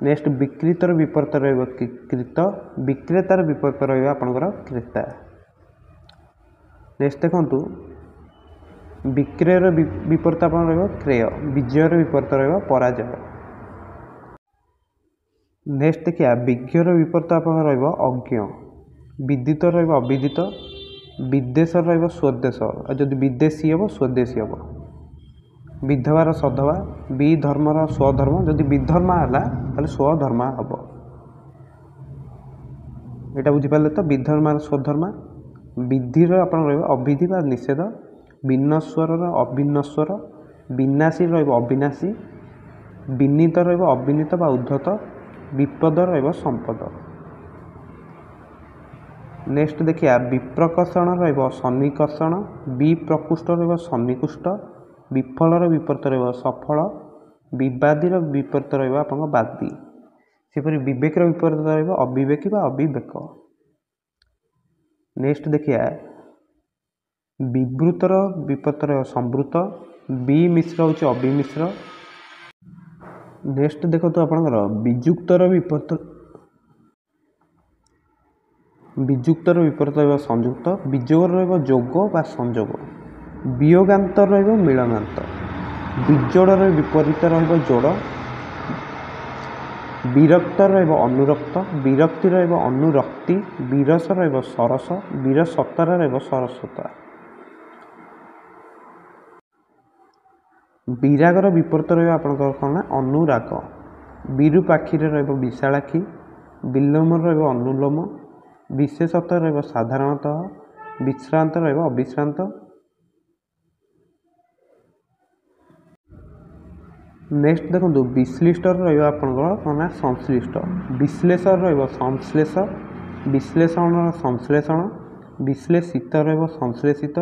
नेक्स्ट विकृतर विपरीत कृत। विक्रेतार विपरीत आपंकर क्रेता। नेक्स्ट देखु विक्रयर विपरीत आप क्रेय। विजयर विपरीत पराजय। नेक्स्ट देखिए विज्ञर विपरीत आप अज्ञ। विदित अविदित। विदेश स्वदेश। जदि विदेशी हम स्वदेशी हम। विधवार सधवा। विधर्मर स्वधर्म। जदि विधर्मा है स्वधर्मा हम। यहाँ बुझीपारे तो विधर्मार स्वधर्मा। विधिर आप अविधि बा निषेध। विनस्वर अविनस्वर। विनाशी अविनाशी। विनीत अविनीत बा उद्धत। विपद संपद। नेक्स्ट देखिए विप्रकर्षण सन्निकर्षण। विप्रकुष्ट सन्निकुष्ट। विफलर विपरीत सफल। विवादी विपरीत आप बादी। सेपरी विवेक विपरीत अविवेकी बा अविवेक। नेक्स्ट देखिए विवृतर विपरीत संवृत। विमिश्र होची अविमिश्र। नेक्स्ट देखो तो आपंकर विजुक्तर विपरीत संयुक्त। विजोगर जोग बा संजोग। वियोगांतर मिलनांत। विजोड़र विपरीत जोड़। विरक्तर अनुरक्त। विरक्तिर अनुरक्ति। विरस सरस। विरसतार सरसता। विरागर विपरीत आपंकर कौन ना अनुराग। विरूपाक्षी विशालाक्षी। विलोम अनुलोम। विशेषत साधारणतः। विश्रांत अविश्रांत। नेक्स्ट देखो विश्लिष्ट रहा संश्लिष्ट विश्लेष संश्लेष विश्लेषण संश्लेषण विश्लेषित संश्लेषित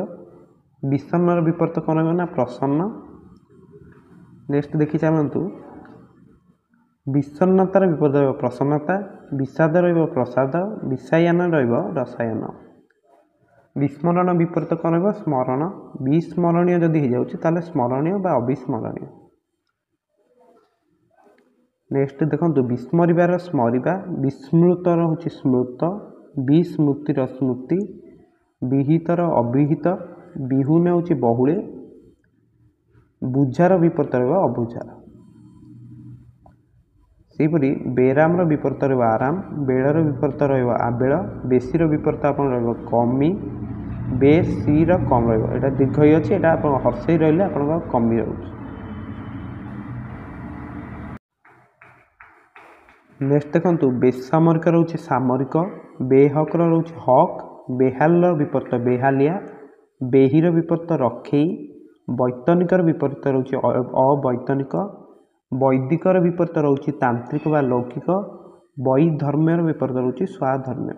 विषण्ण विपर्त कौन रहा प्रसन्न। नेक्स्ट देखी चलतु विषन्नतार विपर्त प्रसन्नता विषाद प्रसाद विषायन रसायन विस्मरण विपर्त कौन रहा स्मरण विस्मरणीय जदि हो जाए स्मरणीय बा अविस्मरणीय। नेक्स्ट देखो विस्मरिबार स्मरिबा विस्मृतर हूँ स्मृत विस्मृतिर स्मृति विहितर अविहित विहुने हूँ बहुले बुझार विपर्त रहा अबुझा। सेपरी बेराम विपर्त रहा आराम बेलर विपर्त रहा आबेल बेसीर विपर्त आप कमी बेसीर कम रहा दीर्घ ही अच्छे यहाँ आप हर्षई रही आप कमी रोच। नेक्स्ट देखो बेसामरिक रोचे सामरिक बेहकर रोचे हक बेहाल विपर्त बेहालिया बेहीर विपर्त रखेई वैतनिकर विपर्त रोचे अवैतनिक वैदिकर विपर्त रोचे तांत्रिक व लौकिक वैधर्म्यर विपर्त रोचे स्वाधर्म्य।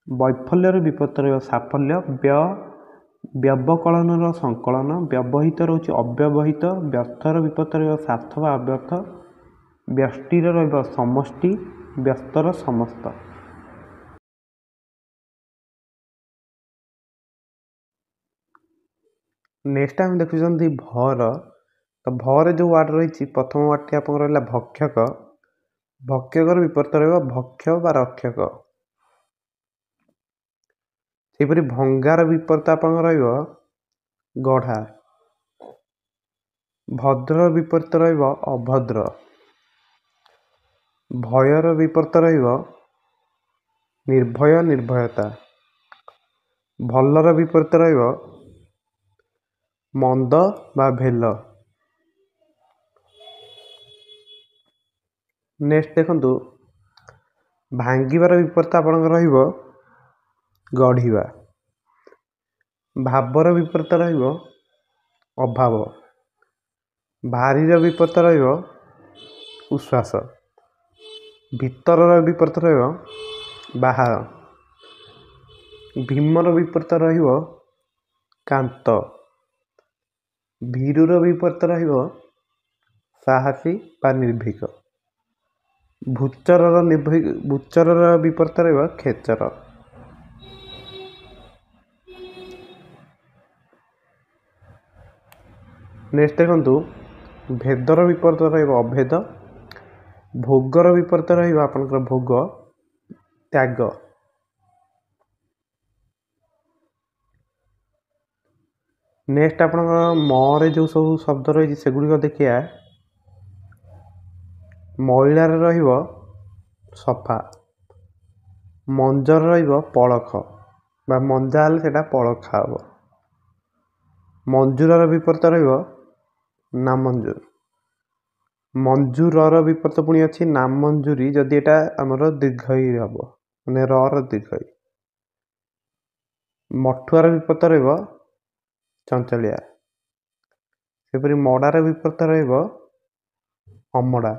वैफल्यर विपर्त रहा साफल्य व्यवकलन संकलन व्यवहित रोचे अव्यवहित व्यर्थर विपर्त रहा सार्थ व अव्यर्थ व्यष्टिर रहा समष्टि व्यस्तर समस्त। नेक्स्ट आम देखुं भर तो भर जो वार्ड रही प्रथम वार्ड आप रहा भक्षक भक्षकर विपर्त रहा भक्ष बा रक्षक। सेपरी भंगार विपर्त आप गढ़ा भद्र विपर्त रहा अभद्र भयर विपर्त रहा निर्भय निर्भयता भलर विपर्त रहा मंद बा भेल। नेक्स्ट देखो भांगिबार विपर्त आप गढ़ा भावर विपर्त रहा अभाव भारीर विपर्त रहा उश्वास भीतर विपर्त रहा बाहर भीमर विपर्त रहा कांत भीरुर विपर्त रहा साहसी बा निर्भीक भूचर विपर्त रहा खेचर। नेक्स्ट देखो भेदर विपर्त रहा अभेद भोगर विपर्त रहा आपनकर भोग त्याग। नेक्स्ट आप मरे जो सब शब्द रही से गुड़िक देखिए महिलार रहा सफा मंजर रहा पलख बा मंजा हेल्ले से पलखा हम मंजूर विपर्त रहा नामंजूर मंजूर विपर्त पुणी अच्छी नामंजूरी जदि एटा आमर दीर्घई हम मैंने र दीर्घई। मठुआर विपर्त रहा चंचलिया सेपरी मड़ार विपर्त रहा अमड़ा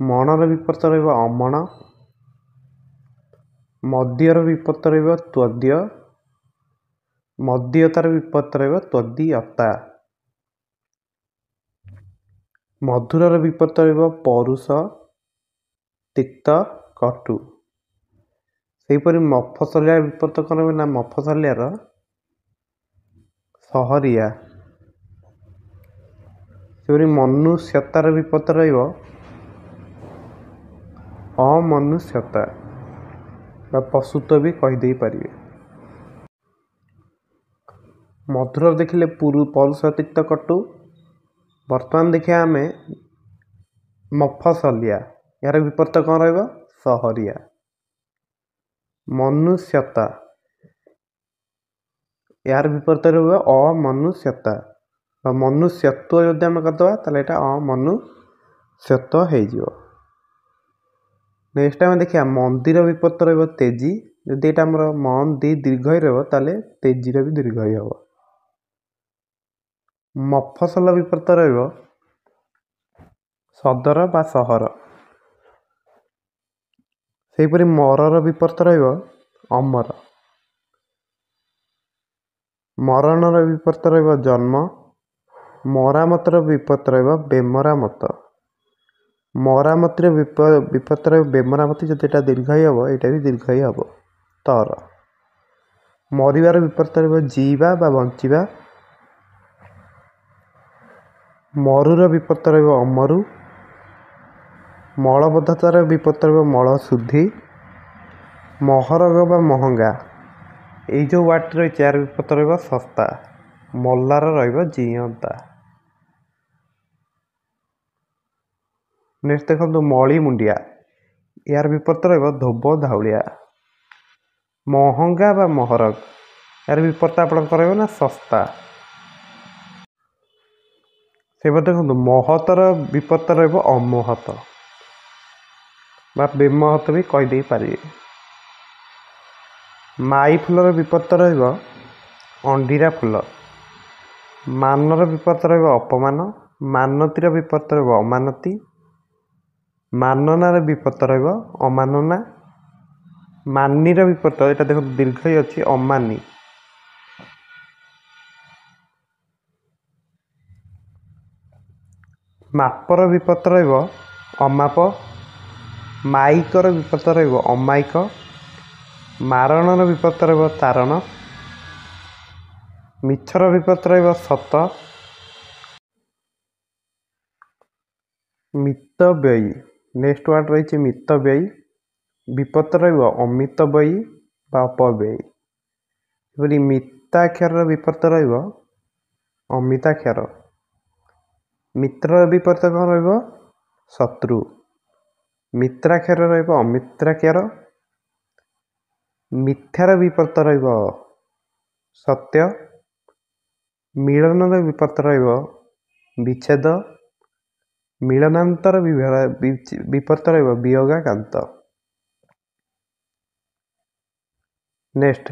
मणर विपर्त रहा अमण मद्यर विपर्त रहा त्वद्य मद्यतार विपर्त रहा त्वदीयता मधुरर विपर्त रहा परुष तिक्त कटु। सेपरी मफसलिया विपर्त कौन ना मफसलियार सहरिया सेपरी मनुष्यतार विपर्त रहा अमनुष्यता पशुत्व भी कहीदे पारे। मधुर देखिले परुष तिक्त कटु बर्तमान देखिए आम मफसलिया यार विपर्त कौन रहा सहरिया मनुष्यता यार विपर्त रहा अमनुष्यता मनुष्यत्व जदि आम करदे अमनुष्यत्व हो। नेक्स्ट आम देखिए मंदिर विपर्त रहा तेजी ଯଦି ଏଇଟା ଆମର ମନ୍ ଦି ଦୀର୍ଘଇ ରହିବ ତାହେଲେ ତେଜିର ବି ଦୀର୍ଘଇ ହେବ। ମଫସଲ ବିପରୀତ ରହିବ ସଦର ବା ସହର। ସେହିପରି ମରର ବିପରୀତ ରହିବ ଅମର। ମରଣର ବିପରୀତ ରହିବ ଜନ୍ମ। ମରାମତର ବିପରୀତ ରହିବ ବେମରାମତ। ମରାମତିର ବିପରୀତ ରହିବ ବେମରାମତି। ଯଦି ଏଇଟା ଦୀର୍ଘଇ ହେବ ଏଇଟା ବି ଦୀର୍ଘଇ ହେବ ତର। ମରିବାର ବିପରୀତ ରହିବ ଜୀଇବା ବା ବଞ୍ଚିବା। ମରୁର ବିପରୀତ ରହିବ ଅମରୁ। ମଳବଦ୍ଧତାର ବିପରୀତ ରହିବ ମଳଶୁଦ୍ଧି। ମହରଗ ବା ମହଙ୍ଗା, ଏଇ ଯେଉଁ ୱାର୍ଡ଼ଟି ରହିଛି ଏହାର ବିପରୀତ ରହିବ ଶସ୍ତା। ମଲ୍ଲାର ରହିବ ଜିଅନ୍ତା। ନେକ୍ସଟ ଦେଖନ୍ତୁ ମଳି ମୁଣ୍ଡିଆ, ଏହାର ବିପରୀତ ରହିବ ଧୋବ ଧାଉଳିଆ। ମହଙ୍ଗା ବା ମହରଗ, ଏହାର ବିପରୀତ ଆପଣଙ୍କର ରହିବ ନା ଶସ୍ତା। ସେପରି ଦେଖନ୍ତୁ ମହତର ବିପରୀତ ରହିବ ଅମହତ ବା ବେମହତ ବି କହିଦେଇ ପାରିବେ। ମାଇ ଫୁଲର ବିପରୀତ ରହିବ ଅଣ୍ଡିରା ଫୁଲ। ମାନର ବିପରୀତ ରହିବ ଅପମାନ। ମାନତୀର ବିପରୀତ ରହିବ ଅମାନତୀ। ମାନନାର ବିପରୀତ ରହିବ ଅମାନନା। ମାନିର ବିପରୀତ, ଏଇଟା ଦେଖନ୍ତୁ ଦୀର୍ଘଇ ଅଛି, ଅମାନି। ମାପର ବିପରୀତ ରହିବ ଅମାପ। ମାଇକର ବିପରୀତ ରହିବ ଅମାୟିକ। ମାରଣର ବିପରୀତ ରହିବ ତାରଣ। ମିଛର ବିପରୀତ ରହିବ ସତ। ମିତବ୍ୟୟୀ, ନେକ୍ସଟ ୱାର୍ଡ଼ ରହିଛି ମିତବ୍ୟୟୀ। ବିପରୀତ ରହିବ ଅମିତ ବ୍ୟୟୀ ବା ଅପବ୍ୟୟୀ। ଏପରି ମିତାକ୍ଷରର ବିପରୀତ ରହିବ ଅମିତାକ୍ଷର। ମିତ୍ରର ବିପରୀତ କ'ଣ ରହିବ ଶତ୍ରୁ। ମିତ୍ରାକ୍ଷର ରହିବ ଅମିତ୍ରାକ୍ଷର। ମିଥ୍ୟାର ବିପରୀତ ରହିବ ସତ୍ୟ। ମିଳନର ବିପରୀତ ରହିବ ବିଚ୍ଛେଦ। ମିଳନାନ୍ତର ବିପରୀତ ରହିବ ବିୟୋଗାକାନ୍ତ। ନେକ୍ସଟ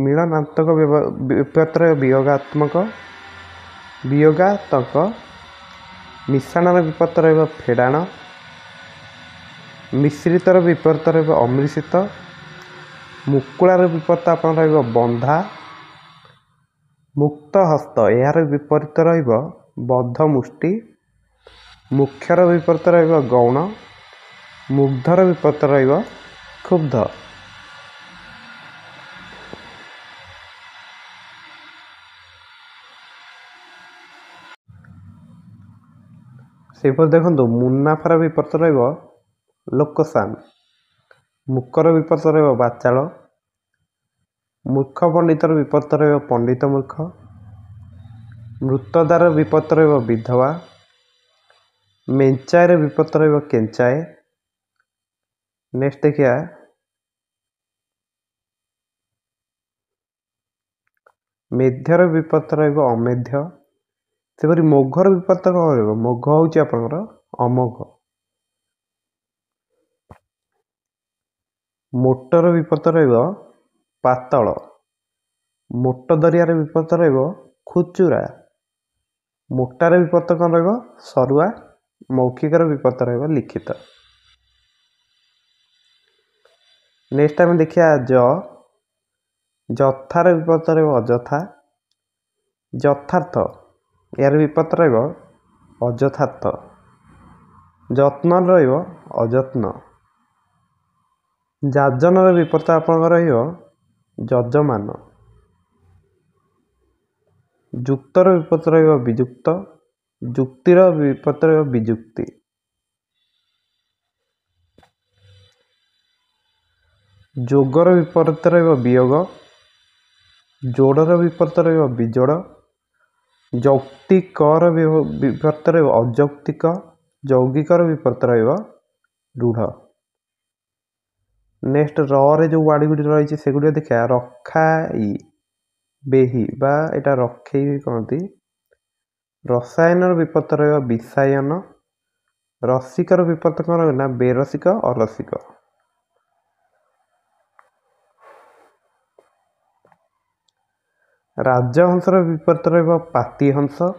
ମିଳନାନ୍ତକ ବିପରୀତ ରହିବ ବିୟୋଗାତ୍ମକ। ବିୟୋଗାତଙ୍କ। ମିଶାଣର ବିପରୀତ ରହିବ ଫେଡ଼ାଣ। ମିଶ୍ରିତର ବିପରୀତ ରହିବ ଅମିଶ୍ରିତ। ମୁକୁଳାର ବିପରୀତ ଆପଣ ରହିବ ବନ୍ଧା। ମୁକ୍ତ ହସ୍ତ, ଏହାର ବିପରୀତ ରହିବ ବଦ୍ଧ ମୁଷ୍ଟି। ମୁଖ୍ୟର ବିପରୀତ ରହିବ ଗୌଣ। ମୁଗ୍ଧର ବିପରୀତ ରହିବ କ୍ଷୁବ୍ଧ। ସେହିପରି ଦେଖନ୍ତୁ ମୁନାଫାର ବିପରୀତ ରହିବ ଲୋକସାନ। ମୂକର ବିପରୀତ ରହିବ ବାଚାଳ। ମୂର୍ଖ ପଣ୍ଡିତର ବିପରୀତ ରହିବ ପଣ୍ଡିତ ମୂର୍ଖ। ମୃତଦାର ବିପରୀତ ରହିବ ବିଧବା। ମେଞ୍ଚାଏର ବିପରୀତ ରହିବ କେଞ୍ଚାଏ। ନେକ୍ସଟ ଦେଖିବା ମେଧ୍ୟର ବିପରୀତ ରହିବ ଅମେଧ୍ୟ। ସେପରି ମୋଘର ବିପରୀତ କ'ଣ ରହିବ? ମୋଘ ହେଉଛି ଆପଣଙ୍କର ଅମୋଘ। ମୋଟର ବିପରୀତ ରହିବ ପାତଳ। ମୋଟ ଦରିଆର ବିପରୀତ ରହିବ ଖୁଚୁରା। ମୋଟାର ବିପରୀତ କ'ଣ ରହିବ? ସରୁଆ। ମୌଖିକର ବିପରୀତ ରହିବ ଲିଖିତ। ନେକ୍ସଟ ଆମେ ଦେଖିବା ଯଥାର ବିପରୀତ ରହିବ ଅଯଥା। ଯଥାର୍ଥ, ଏହାର ବିପରୀତ ରହିବ ଅଯଥାର୍ଥ। ଯତ୍ନ ରହିବ ଅଯତ୍ନ। ଯାଜନର ବିପରୀତ ଆପଣଙ୍କର ରହିବ ଯଜମାନ। ଯୁକ୍ତର ବିପରୀତ ରହିବ ବିଯୁକ୍ତ। ଯୁକ୍ତିର ବିପରୀତ ରହିବ ବିଯୁକ୍ତି। ଯୋଗର ବିପରୀତ ରହିବ ବିୟୋଗ। ଯୋଡ଼ର ବିପରୀତ ରହିବ ବିଯୋଡ଼। ଯୌକ୍ତିକର ବିପରୀତ ରହିବ ଅଯୌକ୍ତିକ। ଯୌଗିକର ବିପରୀତ ରହିବ ରୂଢ଼। ନେକ୍ସଟ ରେ ଯେଉଁ ୱାର୍ଡ଼ ଗୁଡ଼ିକ ରହିଛି ସେଗୁଡ଼ିକ ଦେଖିବା। ରଖାଇ ବେହି ବା ଏଇଟା ରଖେଇ ବି କହନ୍ତି। ରସାୟନର ବିପରୀତ ରହିବ ବିଷାୟନ। ରସିକର ବିପରୀତ କ'ଣ ରହିବ ନା ବେରସିକ ଅରସିକ। ରାଜହଂସର ବିପରୀତ ରହିବ ପାତିହଂସ।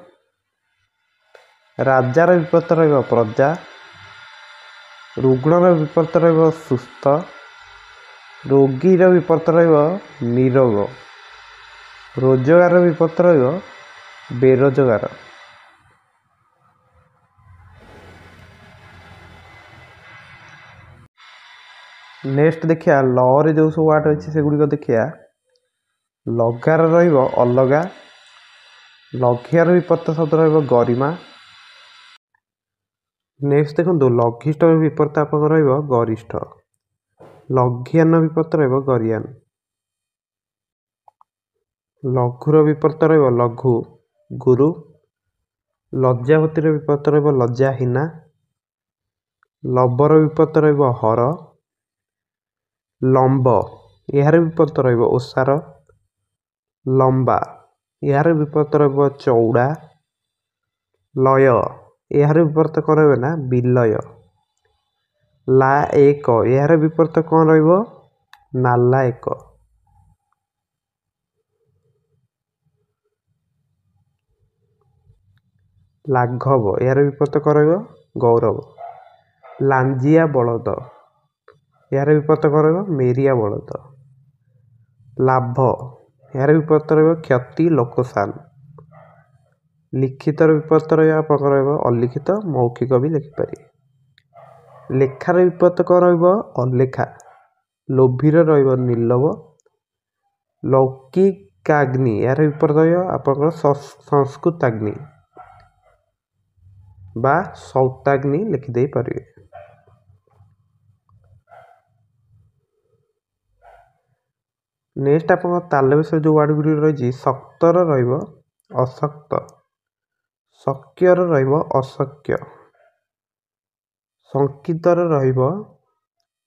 ରାଜାର ବିପରୀତ ରହିବ ପ୍ରଜା। ରୁଗ୍ଣର ବିପରୀତ ରହିବ ସୁସ୍ଥ। ରୋଗୀର ବିପରୀତ ରହିବ ନିରୋଗ। ରୋଜଗାରର ବିପରୀତ ରହିବ ବେରୋଜଗାର। ନେକ୍ସଟ ଦେଖିବା ଲରେ ଯେଉଁ ସବୁ ୱାର୍ଡ଼ ଅଛି ସେଗୁଡ଼ିକ ଦେଖିବା। ଲଗାର ରହିବ ଅଲଗା। ଲଘିଆର ବିପରୀତ ଶବ୍ଦ ରହିବ ଗରିମା। ନେକ୍ସଟ ଦେଖନ୍ତୁ ଲଘିଷ୍ଠର ବିପରୀତ ଆପଣଙ୍କର ରହିବ ଗରିଷ୍ଠ। ଲଘିଆନ ବିପରୀତ ରହିବ ଗରିଆନ। ଲଘୁର ବିପରୀତ ରହିବ ଲଘୁ ଗୁରୁ। ଲଜ୍ଜାବତୀର ବିପରୀତ ରହିବ ଲଜ୍ଜାହୀନା। ଲବର ବିପରୀତ ରହିବ ହର। ଲମ୍ବ ଏହାର ବିପରୀତ ରହିବ ଓସାର। ଲମ୍ବା ଏହାର ବିପରୀତ ରହିବ ଚଉଡ଼ା। ଲୟ ଏହାର ବିପରୀତ କ'ଣ ରହିବ ନା ବିଲୟ। ଲା ଏକ ଏହାର ବିପରୀତ କ'ଣ ରହିବ ନାଲା ଏକ। ଲାଘବ ଏହାର ବିପରୀତ କ'ଣ ରହିବ ଗୌରବ। ଲାଞ୍ଜିଆ ବଳଦ ଏହାର ବିପରୀତ କ'ଣ ରହିବ ମେରିଆ ବଳଦ। ଲାଭ ଏହାର ବିପରୀତ ରହିବ କ୍ଷତି ଲୋକସାନ। ଲିଖିତର ବିପରୀତ ରହିବ ଆପଣଙ୍କର ରହିବ ଅଲିଖିତ ମୌଖିକ ବି ଲେଖିପାରିବେ। ଲେଖାର ବିପରୀତ କ'ଣ ରହିବ ଅଲେଖା। ଲୋଭୀର ରହିବ ନିର୍ଲୋଭ। ଲୌକିକାଗ୍ନି ଏହାର ବିପରୀତ ରହିବ ଆପଣଙ୍କର ସଂସ୍କୃତାଗ୍ନି ବା ସୌତାଗ୍ନି ଲେଖିଦେଇପାରିବେ। ନେକ୍ସଟ ଆପଣଙ୍କ ତାଲ ବିଷୟରେ ଯେଉଁ ୱାର୍ଡ଼ ଗୁଡ଼ିକ ରହିଛି ଶକ୍ତର ରହିବ ଅଶକ୍ତ। ଶକ୍ୟର ରହିବ ଅଶକ୍ୟ। ଶଙ୍କିତର ରହିବ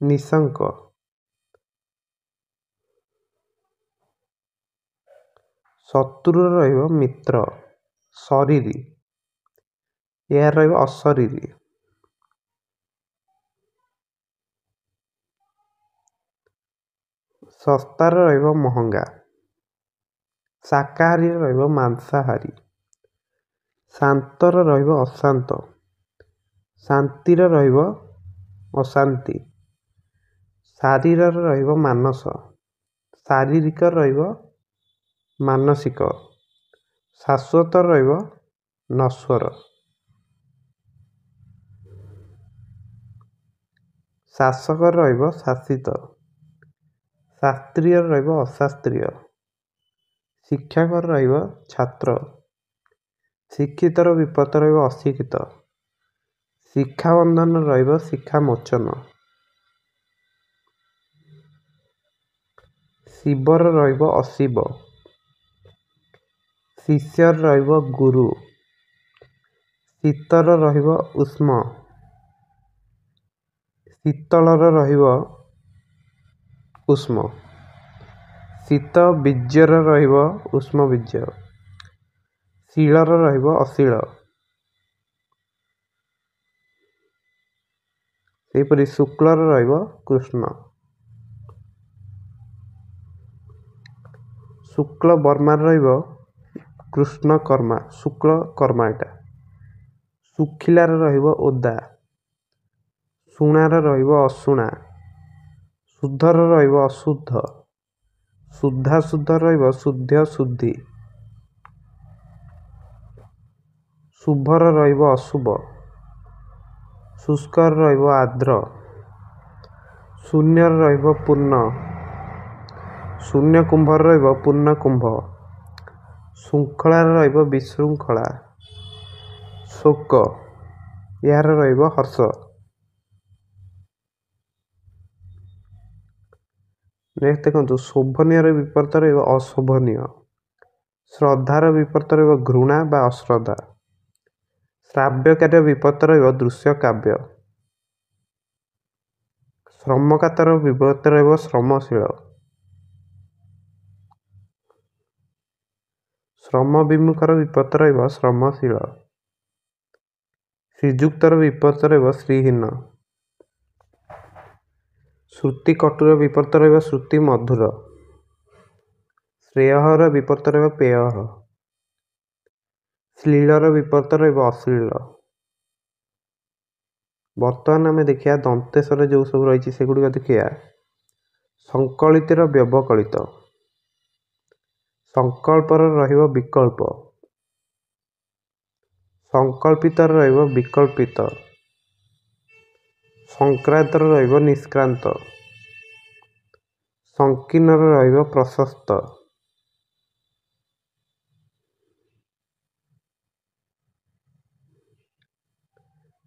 ନିଶଙ୍କ। ଶତ୍ରୁର ରହିବ ମିତ୍ର। ଶରୀରୀ ଏହା ରହିବ ଅଶରୀରୀ। ଶସ୍ତାର ରହିବ ମହଙ୍ଗା। ଶାକାହାରୀର ରହିବ ମାଂସାହାରୀ। ଶାନ୍ତର ରହିବ ଅଶାନ୍ତ। ଶାନ୍ତିର ରହିବ ଅଶାନ୍ତି। ଶାରୀରର ରହିବ ମାନସ। ଶାରୀରିକ ରହିବ ମାନସିକ। ଶାଶ୍ୱତ ରହିବ ନଶ୍ୱର। ଶାସକ ରହିବ ଶାସିତ। ଶାସ୍ତ୍ରୀୟ ରହିବ ଅଶାସ୍ତ୍ରୀୟ। ଶିକ୍ଷକ ରହିବ ଛାତ୍ର। ଶିକ୍ଷିତର ବିପରୀତ ରହିବ ଅଶିକ୍ଷିତ। ଶିକ୍ଷାବନ୍ଧନ ରହିବ ଶିକ୍ଷାମୋଚନ। ଶିବର ରହିବ ଅଶିବ। ଶିଷ୍ୟର ରହିବ ଗୁରୁ। ଶୀତର ରହିବ ଉଷ୍ମ। ଶୀତଳର ରହିବ ଉଷ୍ମ। ଶୀତ ବୀର୍ଯ୍ୟର ରହିବ ଉଷ୍ମ ବୀର୍ଯ୍ୟ। ଶିଳର ରହିବ ଅଶୀଳ। ସେହିପରି ଶୁକ୍ଳର ରହିବ କୃଷ୍ଣ। ଶୁକ୍ଳ ବର୍ମାର ରହିବ କୃଷ୍ଣ କର୍ମା ଶୁକ୍ଳ କର୍ମା ଏଟା। ଶୁଖିଲାର ରହିବ ଓଦା। ଶୁଣାର ରହିବ ଅଶୁଣା। ଶୁଦ୍ଧର ରହିବ ଅଶୁଦ୍ଧ। ଶୁଦ୍ଧାଶୁଦ୍ଧ ରହିବ ଶୁଦ୍ଧ ଶୁଦ୍ଧି। ଶୁଭର ରହିବ ଅଶୁଭ। ଶୁଷ୍କର ରହିବ ଆର୍ଦ୍ର। ଶୂନ୍ୟର ରହିବ ପୂର୍ଣ୍ଣ। ଶୂନ୍ୟ କୁମ୍ଭର ରହିବ ପୂର୍ଣ୍ଣ କୁମ୍ଭ। ଶୃଙ୍ଖଳାର ରହିବ ବିଶୃଙ୍ଖଳା। ଶୋକ ଏହାର ରହିବ ହର୍ଷ। ନେକ୍ସଟ ଦେଖନ୍ତୁ ଶୋଭନୀୟର ବିପରୀତ ରହିବ ଅଶୋଭନୀୟ। ଶ୍ରଦ୍ଧାର ବିପରୀତ ରହିବ ଘୃଣା ବା ଅଶ୍ରଦ୍ଧା। ଶ୍ରାବ୍ୟ କାର୍ଯ୍ୟ ବିପରୀତ ରହିବ ଦୃଶ୍ୟ କାବ୍ୟ। ଶ୍ରମକାତର ବିପରୀତ ରହିବ ଶ୍ରମଶୀଳ। ଶ୍ରମ ବିମୁଖର ବିପରୀତ ରହିବ ଶ୍ରମଶୀଳ। ଶ୍ରୀଯୁକ୍ତର ବିପରୀତ ରହିବ ଶ୍ରୀହୀନ। ଶ୍ରୁତି କଟୁର ବିପରୀତ ରହିବ ଶ୍ରୁତି ମଧୁର। ଶ୍ରେୟଃର ବିପରୀତ ରହିବ ପେୟଃ। ଶ୍ଳୀଳର ବିପରୀତ ରହିବ ଅଶ୍ଳୀଳ। ବର୍ତ୍ତମାନ ଆମେ ଦେଖିବା ଦନ୍ତେଶ୍ୱରରେ ଯେଉଁ ସବୁ ରହିଛି ସେଗୁଡ଼ିକ ଦେଖିବା। ସଂକଳିତର ବ୍ୟବକଳିତ। ସଂକଳ୍ପର ରହିବ ବିକଳ୍ପ। ସଂକଳ୍ପିତର ରହିବ ବିକଳ୍ପିତ। ସଂକ୍ରାନ୍ତର ରହିବ ନିଷ୍କ୍ରାନ୍ତ। ସଂକୀର୍ଣ୍ଣର ରହିବ ପ୍ରଶସ୍ତ।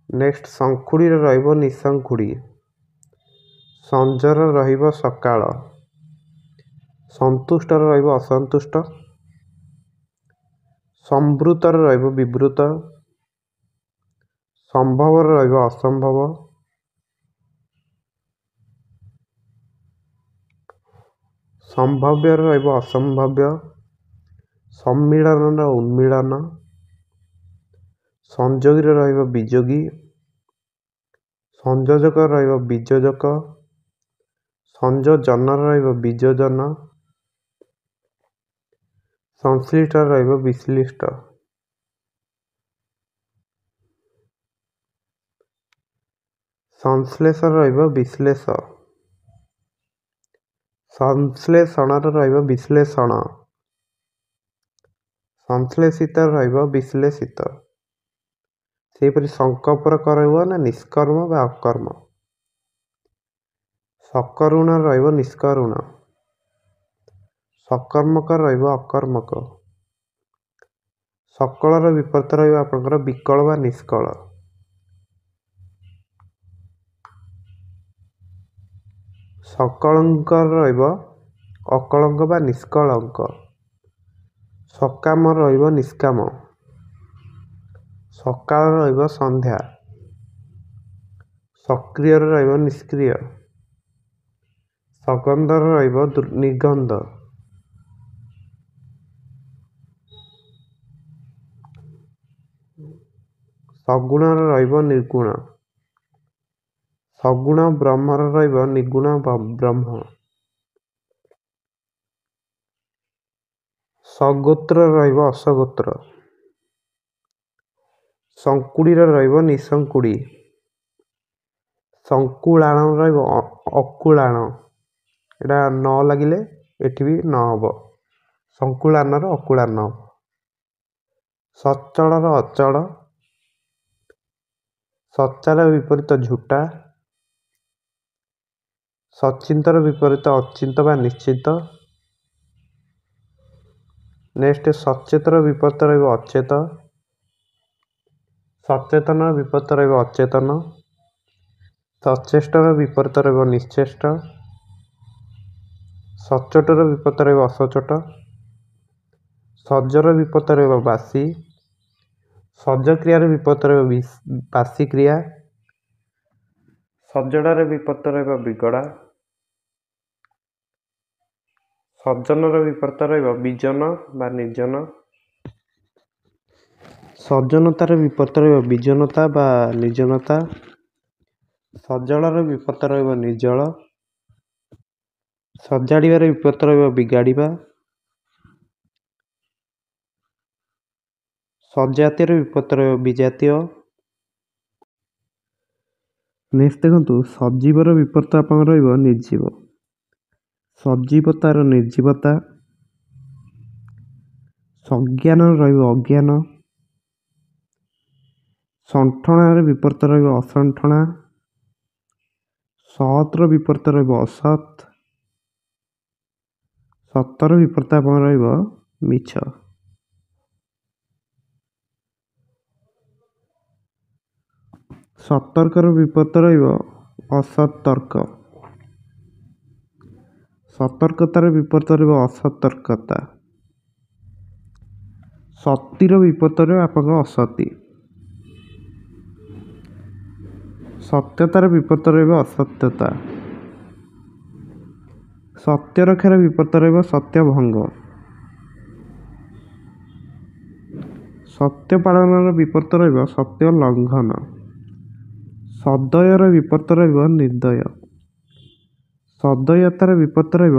ନେକ୍ସଟ ଶଙ୍ଖୁଡ଼ିର ରହିବ ନିଶଙ୍ଖୁଡ଼ି। ସଞ୍ଜର ରହିବ ସକାଳ। ସନ୍ତୁଷ୍ଟର ରହିବ ଅସନ୍ତୁଷ୍ଟ। ସମ୍ବୃତର ରହିବ ବିବୃତ। ସମ୍ଭବର ରହିବ ଅସମ୍ଭବ। ସମ୍ଭାବ୍ୟର ରହିବ ଅସମ୍ଭାବ୍ୟ। ସମ୍ମିଳନର ଉନ୍ମିଳନ। ସଂଯୋଗୀର ରହିବ ବିଯୋଗୀ। ସଂଯୋଜକ ରହିବ ବିଯୋଜକ। ସଂଯୋଜନର ରହିବ ବିଯୋଜନ। ସଂଶ୍ଳିଷ୍ଟର ରହିବ ବିଶ୍ଳିଷ୍ଟ। ସଂଶ୍ଲେଷର ରହିବ ବିଶ୍ଳେଷ। ସଂଶ୍ଲେଷଣର ରହିବ ବିଶ୍ଳେଷଣ। ସଂଶ୍ଲେଷିତର ରହିବ ବିଶ୍ଳେଷିତ। ସେହିପରି ସଂକଳ୍ପର ରହିବ ନା ନିଷ୍କର୍ମ ବା ଅକର୍ମ। ସକରୁଣ ରହିବ ନିଷ୍କରୁଣ। ସକର୍ମକ ରହିବ ଅକର୍ମକ। ସକଳର ବିପରୀତ ରହିବ ଆପଣଙ୍କର ବିକଳ ବା ନିଷ୍କଳ। ସକଳଙ୍କର ରହିବ ଅକଳଙ୍କ ବା ନିଷ୍କଳଙ୍କ। ସକାମ ରହିବ ନିଷ୍କାମ। ସକାଳ ରହିବ ସନ୍ଧ୍ୟା। ସକ୍ରିୟର ରହିବ ନିଷ୍କ୍ରିୟ। ସଗନ୍ଧର ରହିବ ନିର୍ଗନ୍ଧ। ସଗୁଣର ରହିବ ନିର୍ଗୁଣ। ସଗୁଣ ବ୍ରହ୍ମର ରହିବ ନିର୍ଗୁଣ ବ୍ରହ୍ମ। ସଗୋତ୍ର ରହିବ ଅସଗୋତ୍ର। ଶଙ୍କୁଡ଼ିର ରହିବ ନିଶଙ୍କୁଡ଼ି। ଶଙ୍କୁଳାଣ ରହିବ ଅକୁଳାଣ। ଏଇଟା ନ ଲାଗିଲେ ଏଠି ବି ନ ହେବ। ଶଙ୍କୁଳାନର ଅକୁଳାନ। ସଚଳର ଅଚଳ। ସଚାର ବିପରୀତ ଝୁଟା। ସଚିନ୍ତର ବିପରୀତ ଅଚିନ୍ତ ବା ନିଶ୍ଚିତ। ନେକ୍ସଟ ସଚେତର ବିପରୀତ ରହିବ ଅଚେତ। ସଚେତନର ବିପରୀତ ରହିବ ଅଚେତନ। ସଚେଷ୍ଟର ବିପରୀତ ରହିବ ନିଶ୍ଚେଷ୍ଟ। ସଚୋଟର ବିପରୀତ ରହିବ ଅସଚୋଟ। ସଜର ବିପରୀତ ରହିବ ବାସି। ସଜ କ୍ରିୟାର ବିପରୀତ ରହିବ ବାସି କ୍ରିୟା। ସଜଡ଼ାର ବିପରୀତ ରହିବ ବିଗଡ଼ା। ସଜ୍ଜନର ବିପରୀତ ରହିବ ବିଜନ ବା ନିର୍ଜନ। ସଜନତାର ବିପରୀତ ରହିବ ବିଜନତା ବା ନିର୍ଜନତା। ସଜଳର ବିପରୀତ ରହିବ ନିର୍ଜଳ। ସଜାଡ଼ିବାର ବିପରୀତ ରହିବ ବିଗାଡ଼ିବା। ସଜାତୀୟର ବିପରୀତ ରହିବ ବିଜାତୀୟ। ନେକ୍ସଟ ଦେଖନ୍ତୁ ସଜୀବର ବିପରୀତ ଆପଣଙ୍କର ରହିବ ନିର୍ଜୀବ। ସଜୀବତାର ନିର୍ଜୀବତା। ସଜ୍ଞାନର ରହିବ ଅଜ୍ଞାନ। ସଣ୍ଠଣାର ବିପରୀତ ରହିବ ଅସଣ୍ଠଣା। ସତ୍ର ବିପରୀତ ରହିବ ଅସତ୍। ସତର ବିପରୀତ ଆପଣଙ୍କର ରହିବ ମିଛ। ସତର୍କର ବିପରୀତ ରହିବ ଅସତର୍କ। ସତର୍କତାର ବିପରୀତ ରହିବ ଅସତର୍କତା। ସତୀର ବିପରୀତ ରହିବ ଆପଣଙ୍କ ଅସତୀ। ସତ୍ୟତାର ବିପରୀତ ରହିବ ଅସତ୍ୟତା। ସତ୍ୟ ରକ୍ଷାର ବିପରୀତ ରହିବ ସତ୍ୟଭଙ୍ଗ। ସତ୍ୟ ପାଳନର ବିପରୀତ ରହିବ ସତ୍ୟ ଲଙ୍ଘନ। ସଦୟର ବିପରୀତ ରହିବ ନିର୍ଦୟ। ସଦୟତାର ବିପରୀତ ରହିବ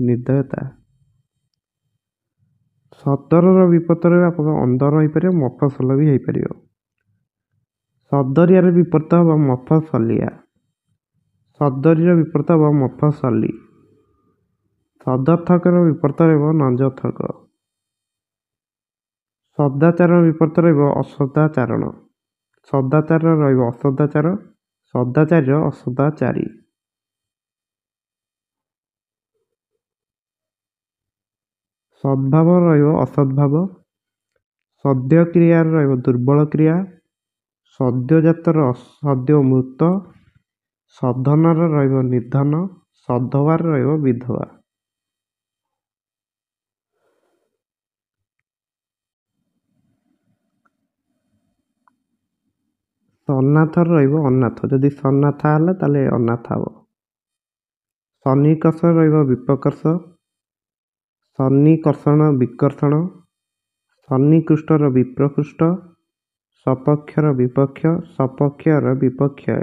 ନିର୍ଦୟତା। ସଦରର ବିପରୀତ ରହିବ ଆପଣଙ୍କର ଅନ୍ଦର ହୋଇପାରିବ, ମଫସଲ ବି ହୋଇପାରିବ। ସଦରିଆର ବିପରୀତ ହେବ ମଫସଲିଆ। ସଦରୀର ବିପରୀତ ହେବ ମଫସଲି। ସଦର୍ଥକର ବିପରୀତ ରହିବ ନଞ୍ଜର୍ଥକ। ସଦାଚାରର ବିପରୀତ ରହିବ ଅସଦାଚାରଣ। ସଦାଚାରର ରହିବ ଅସଦାଚାର। ସଦାଚାରୀର ଅସଦାଚାରୀ। ସଦ୍ଭାବ ରହିବ ଅସଦ୍ଭାବ। ସଦ୍ୟ କ୍ରିୟାର ରହିବ ଦୁର୍ବଳ କ୍ରିୟା। ସଦ୍ୟଜାତର ସଦ୍ୟ ମୃତ। ସଧନର ରହିବ ନିର୍ଧନ। ସଧବାର ରହିବ ବିଧବା। ସନ୍ନାଥର ରହିବ ଅନାଥ। ଯଦି ସନ୍ନାଥା ହେଲା ତାହେଲେ ଅନାଥ ହେବ। ସନ୍ନିକର୍ଷ ରହିବ ବିପକର୍ଷ। ସନ୍ନିକର୍ଷଣ ବିକର୍ଷଣ। ସନ୍ନିକୃଷ୍ଟର ବିପ୍ରକୃଷ୍ଟ। ସପକ୍ଷର ବିପକ୍ଷ। ସପକ୍ଷର ବିପକ୍ଷୟ।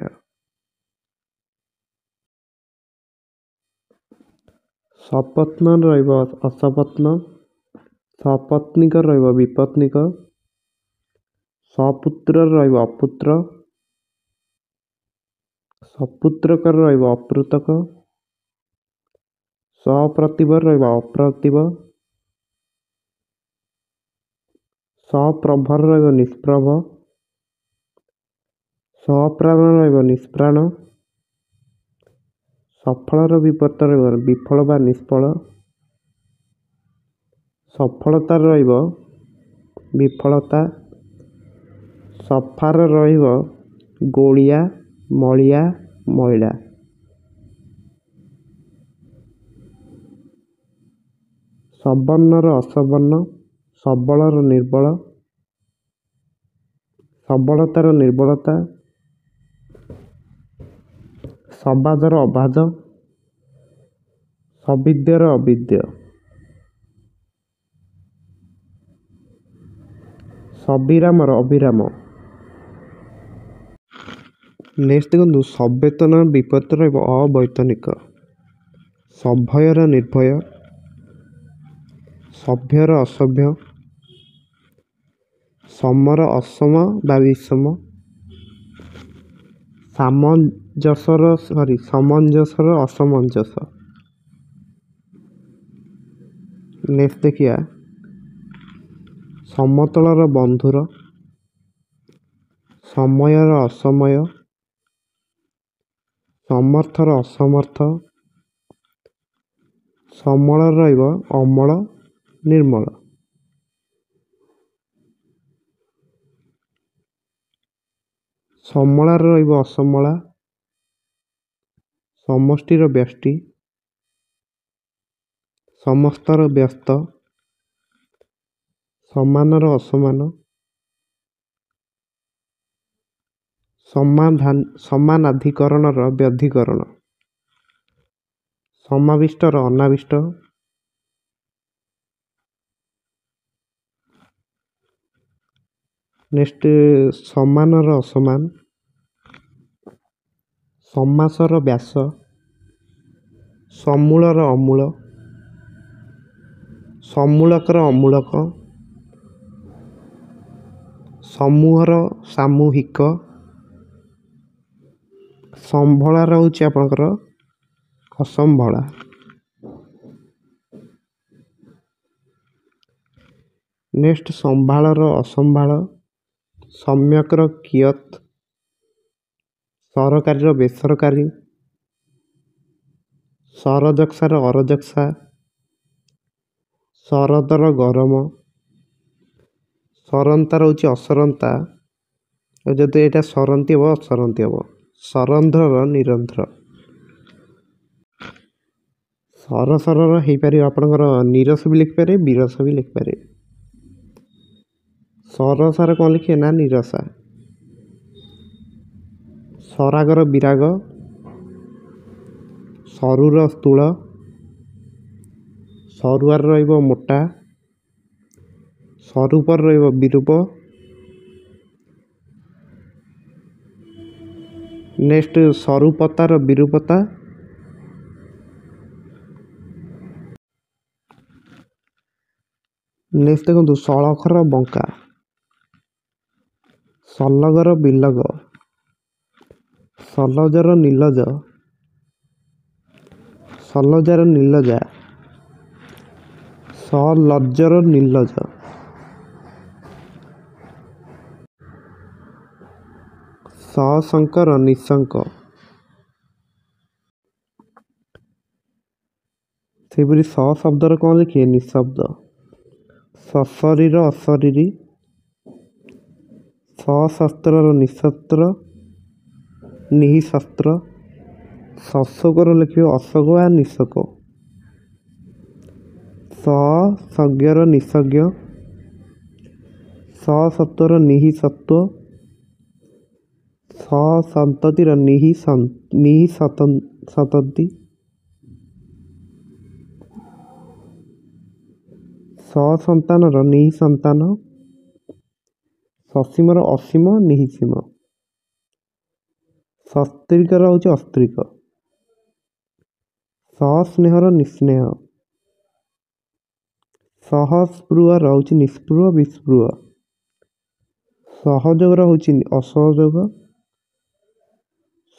ସପତ୍ନ ରହିବ ଅସପତ୍ନ। ସପତ୍ନିକ ରହିବ ବିପତ୍ନିକ। ସପୁତ୍ର ରହିବ ଅପୁତ୍ର। ସପୁତ୍ରକର ରହିବ ଅପୃତକ। ସପ୍ରତିଭ ରହିବ ଅପ୍ରତିଭ। ସପ୍ରଭର ରହିବ ନିଷ୍ପ୍ରଭ। ସପ୍ରାଣ ରହିବ ନିଷ୍ପ୍ରାଣ। ସଫଳର ବିପରୀତ ରହିବ ବିଫଳ ବା ନିଷ୍ଫଳ। ସଫଳତାର ରହିବ ବିଫଳତା। ସଫାର ରହିବ ଗୋଳିଆ, ମଳିଆ, ମଇଳା। ସବର୍ଣ୍ଣର ଅସବର୍ଣ୍ଣ। ସବଳର ନିର୍ବଳ। ସବଳତାର ନିର୍ବଳତା। ସବାଦର ଅବାଧ। ସବିଦ୍ୟର ଅବିଦ୍ୟ। ସବିରାମର ଅବିରାମ। ନେକ୍ସଟ ଦେଖନ୍ତୁ ସବେତନ ବିପରୀତ ରହିବ ଅବୈତନିକ। ସଭୟର ନିର୍ଭୟ। ସଭ୍ୟର ଅସଭ୍ୟ। ସମର ଅସମ ବା ବିଷମ। ସମଞ୍ଜସର ଅସମଞ୍ଜସ। ନେକ୍ସଟ ଦେଖିବା ସମତଳର ବନ୍ଧୁର। ସମୟର ଅସମୟ। ସମର୍ଥର ଅସମର୍ଥ। ସମଳ ରହିବ ଅମଳ, ନିର୍ମଳ। ସମଳାର ରହିବ ଅସମଳା। ସମଷ୍ଟିର ବ୍ୟଷ୍ଟି। ସମସ୍ତର ବ୍ୟସ୍ତ। ସମାନର ଅସମାନ। ସମାନାଧିକରଣର ବ୍ୟଧିକରଣ। ସମାବିଷ୍ଟର ଅନାବିଷ୍ଟ। ନେକ୍ସଟ ସମାନର ଅସମାନ। ସମାସର ବ୍ୟାସ। ସମୂଳର ଅମୂଳ। ସମୂଳକର ଅମୂଳକ। ସମୂହର ସାମୂହିକ। ସମ୍ଭଳା ରହୁଛି ଆପଣଙ୍କର ଅସମ୍ଭଳା। ନେକ୍ସଟ ସମ୍ଭାଳର ଅସମ୍ଭାଳ। ସମ୍ୟକର କିୟତ୍। ସରକାରୀର ବେସରକାରୀ। ସରଜକ୍ସାର ଅରଜକ୍ସା। ଶରଦର ଗରମ। ସରନ୍ତା ରହୁଛି ଅସରନ୍ତା। ଯଦି ଏଇଟା ସରନ୍ତି ହେବ ଅସରନ୍ତି ହେବ। ସରନ୍ଧ୍ରର ନିରନ୍ଧ୍ର। ସରସରର ହେଇପାରିବ ଆପଣଙ୍କର ନିରସ ବି ଲେଖିପାରିବେ, ବିରସ ବି ଲେଖିପାରିବେ। ସରସାର କ'ଣ ଲେଖିବେ ନା ନିରସା। ସରାଗର ବିରାଗ। ସରୁର ସ୍ଥୂଳ। ସରୁଆର ରହିବ ମୋଟା। ସରୂପର ରହିବ ବିରୂପ। ନେକ୍ସଟ ସରୂପତାର ବିରୂପତା। ନେକ୍ସଟ ଦେଖନ୍ତୁ ସଳଖର ବଙ୍କା, ସଲଗର ବିଲଗ, ସଲଜର ନିଲଜ, ସଲଜାର ନିଲଜା, ସଲଜ୍ଜର ନିଲଜ, ସଶଙ୍କର ନିଶଙ୍କ। ସେହିପରି ସ ଶବ୍ଦର କ'ଣ ଲେଖିବେ? ନିଶବ୍ଦ। ସଶରୀର ଅଶରୀରୀ, ସଶସ୍ତ୍ରର ନିଶସ୍ତ୍ର, ନିଃଶସ୍ତ୍ର। ସଶୋକର ଲେଖିବେ ଅଶୋକ ବା ନିଶୋକ। ସଜ୍ଞର ନିଃସଜ୍ଞ, ସସତ୍ୱର ନିଃସତ୍ୱ, ସସନ୍ତତିର ନିଃସନ୍ତତି, ସସନ୍ତାନର ନିଃସନ୍ତାନ, ସସୀମର ଅସୀମ ନିଃସୀମ। ସସ୍ତ୍ରୀକର ହେଉଛି ଅସ୍ତ୍ରୀକ, ସସ୍ନେହର ନିଃସ୍ନେହ, ସହସ୍ପୃହର ହେଉଛି ନିଃସ୍ପୃହ ବିସ୍ପୃହ, ସହଯୋଗର ହେଉଛି ଅସହଯୋଗ,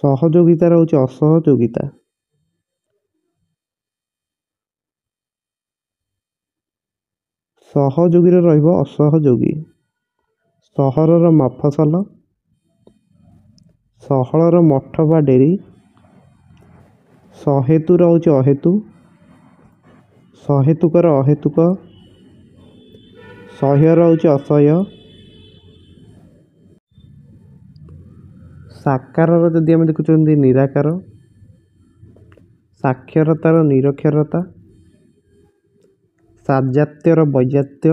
ସହଯୋଗିତାର ହେଉଛି ଅସହଯୋଗିତା, ସହଯୋଗୀର ରହିବ ଅସହଯୋଗୀ। ସହରର ମଫସଲ, ସହଳର ମଠ ବା ଡେରି, ସହେତୁର ହେଉଛି ଅହେତୁ, ସହେତୁକର ଅହେତୁକ, ସହ୍ୟର ହେଉଛି ଅସହ୍ୟ। ସାକାରର ଯଦି ଆମେ ଦେଖୁଛନ୍ତି ନିରାକାର, ସାକ୍ଷରତାର ନିରକ୍ଷରତା, ସାଜାତ୍ୟର ବୈଜାତ୍ୟ,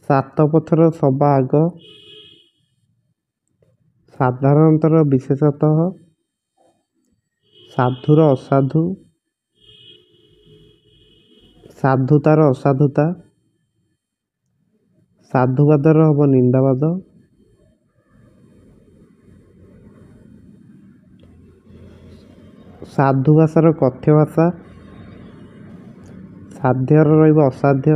ସାତପଥର ସବା ଆଗ, ସାଧାରଣତର ବିଶେଷତଃ, ସାଧୁର ଅସାଧୁ, ସାଧୁତାର ଅସାଧୁତା, ସାଧୁବାଦର ହେବ ନିନ୍ଦାବାଦ, ସାଧୁ ଭାଷାର କଥ୍ୟ ଭାଷା, ସାଧ୍ୟର ରହିବ ଅସାଧ୍ୟ,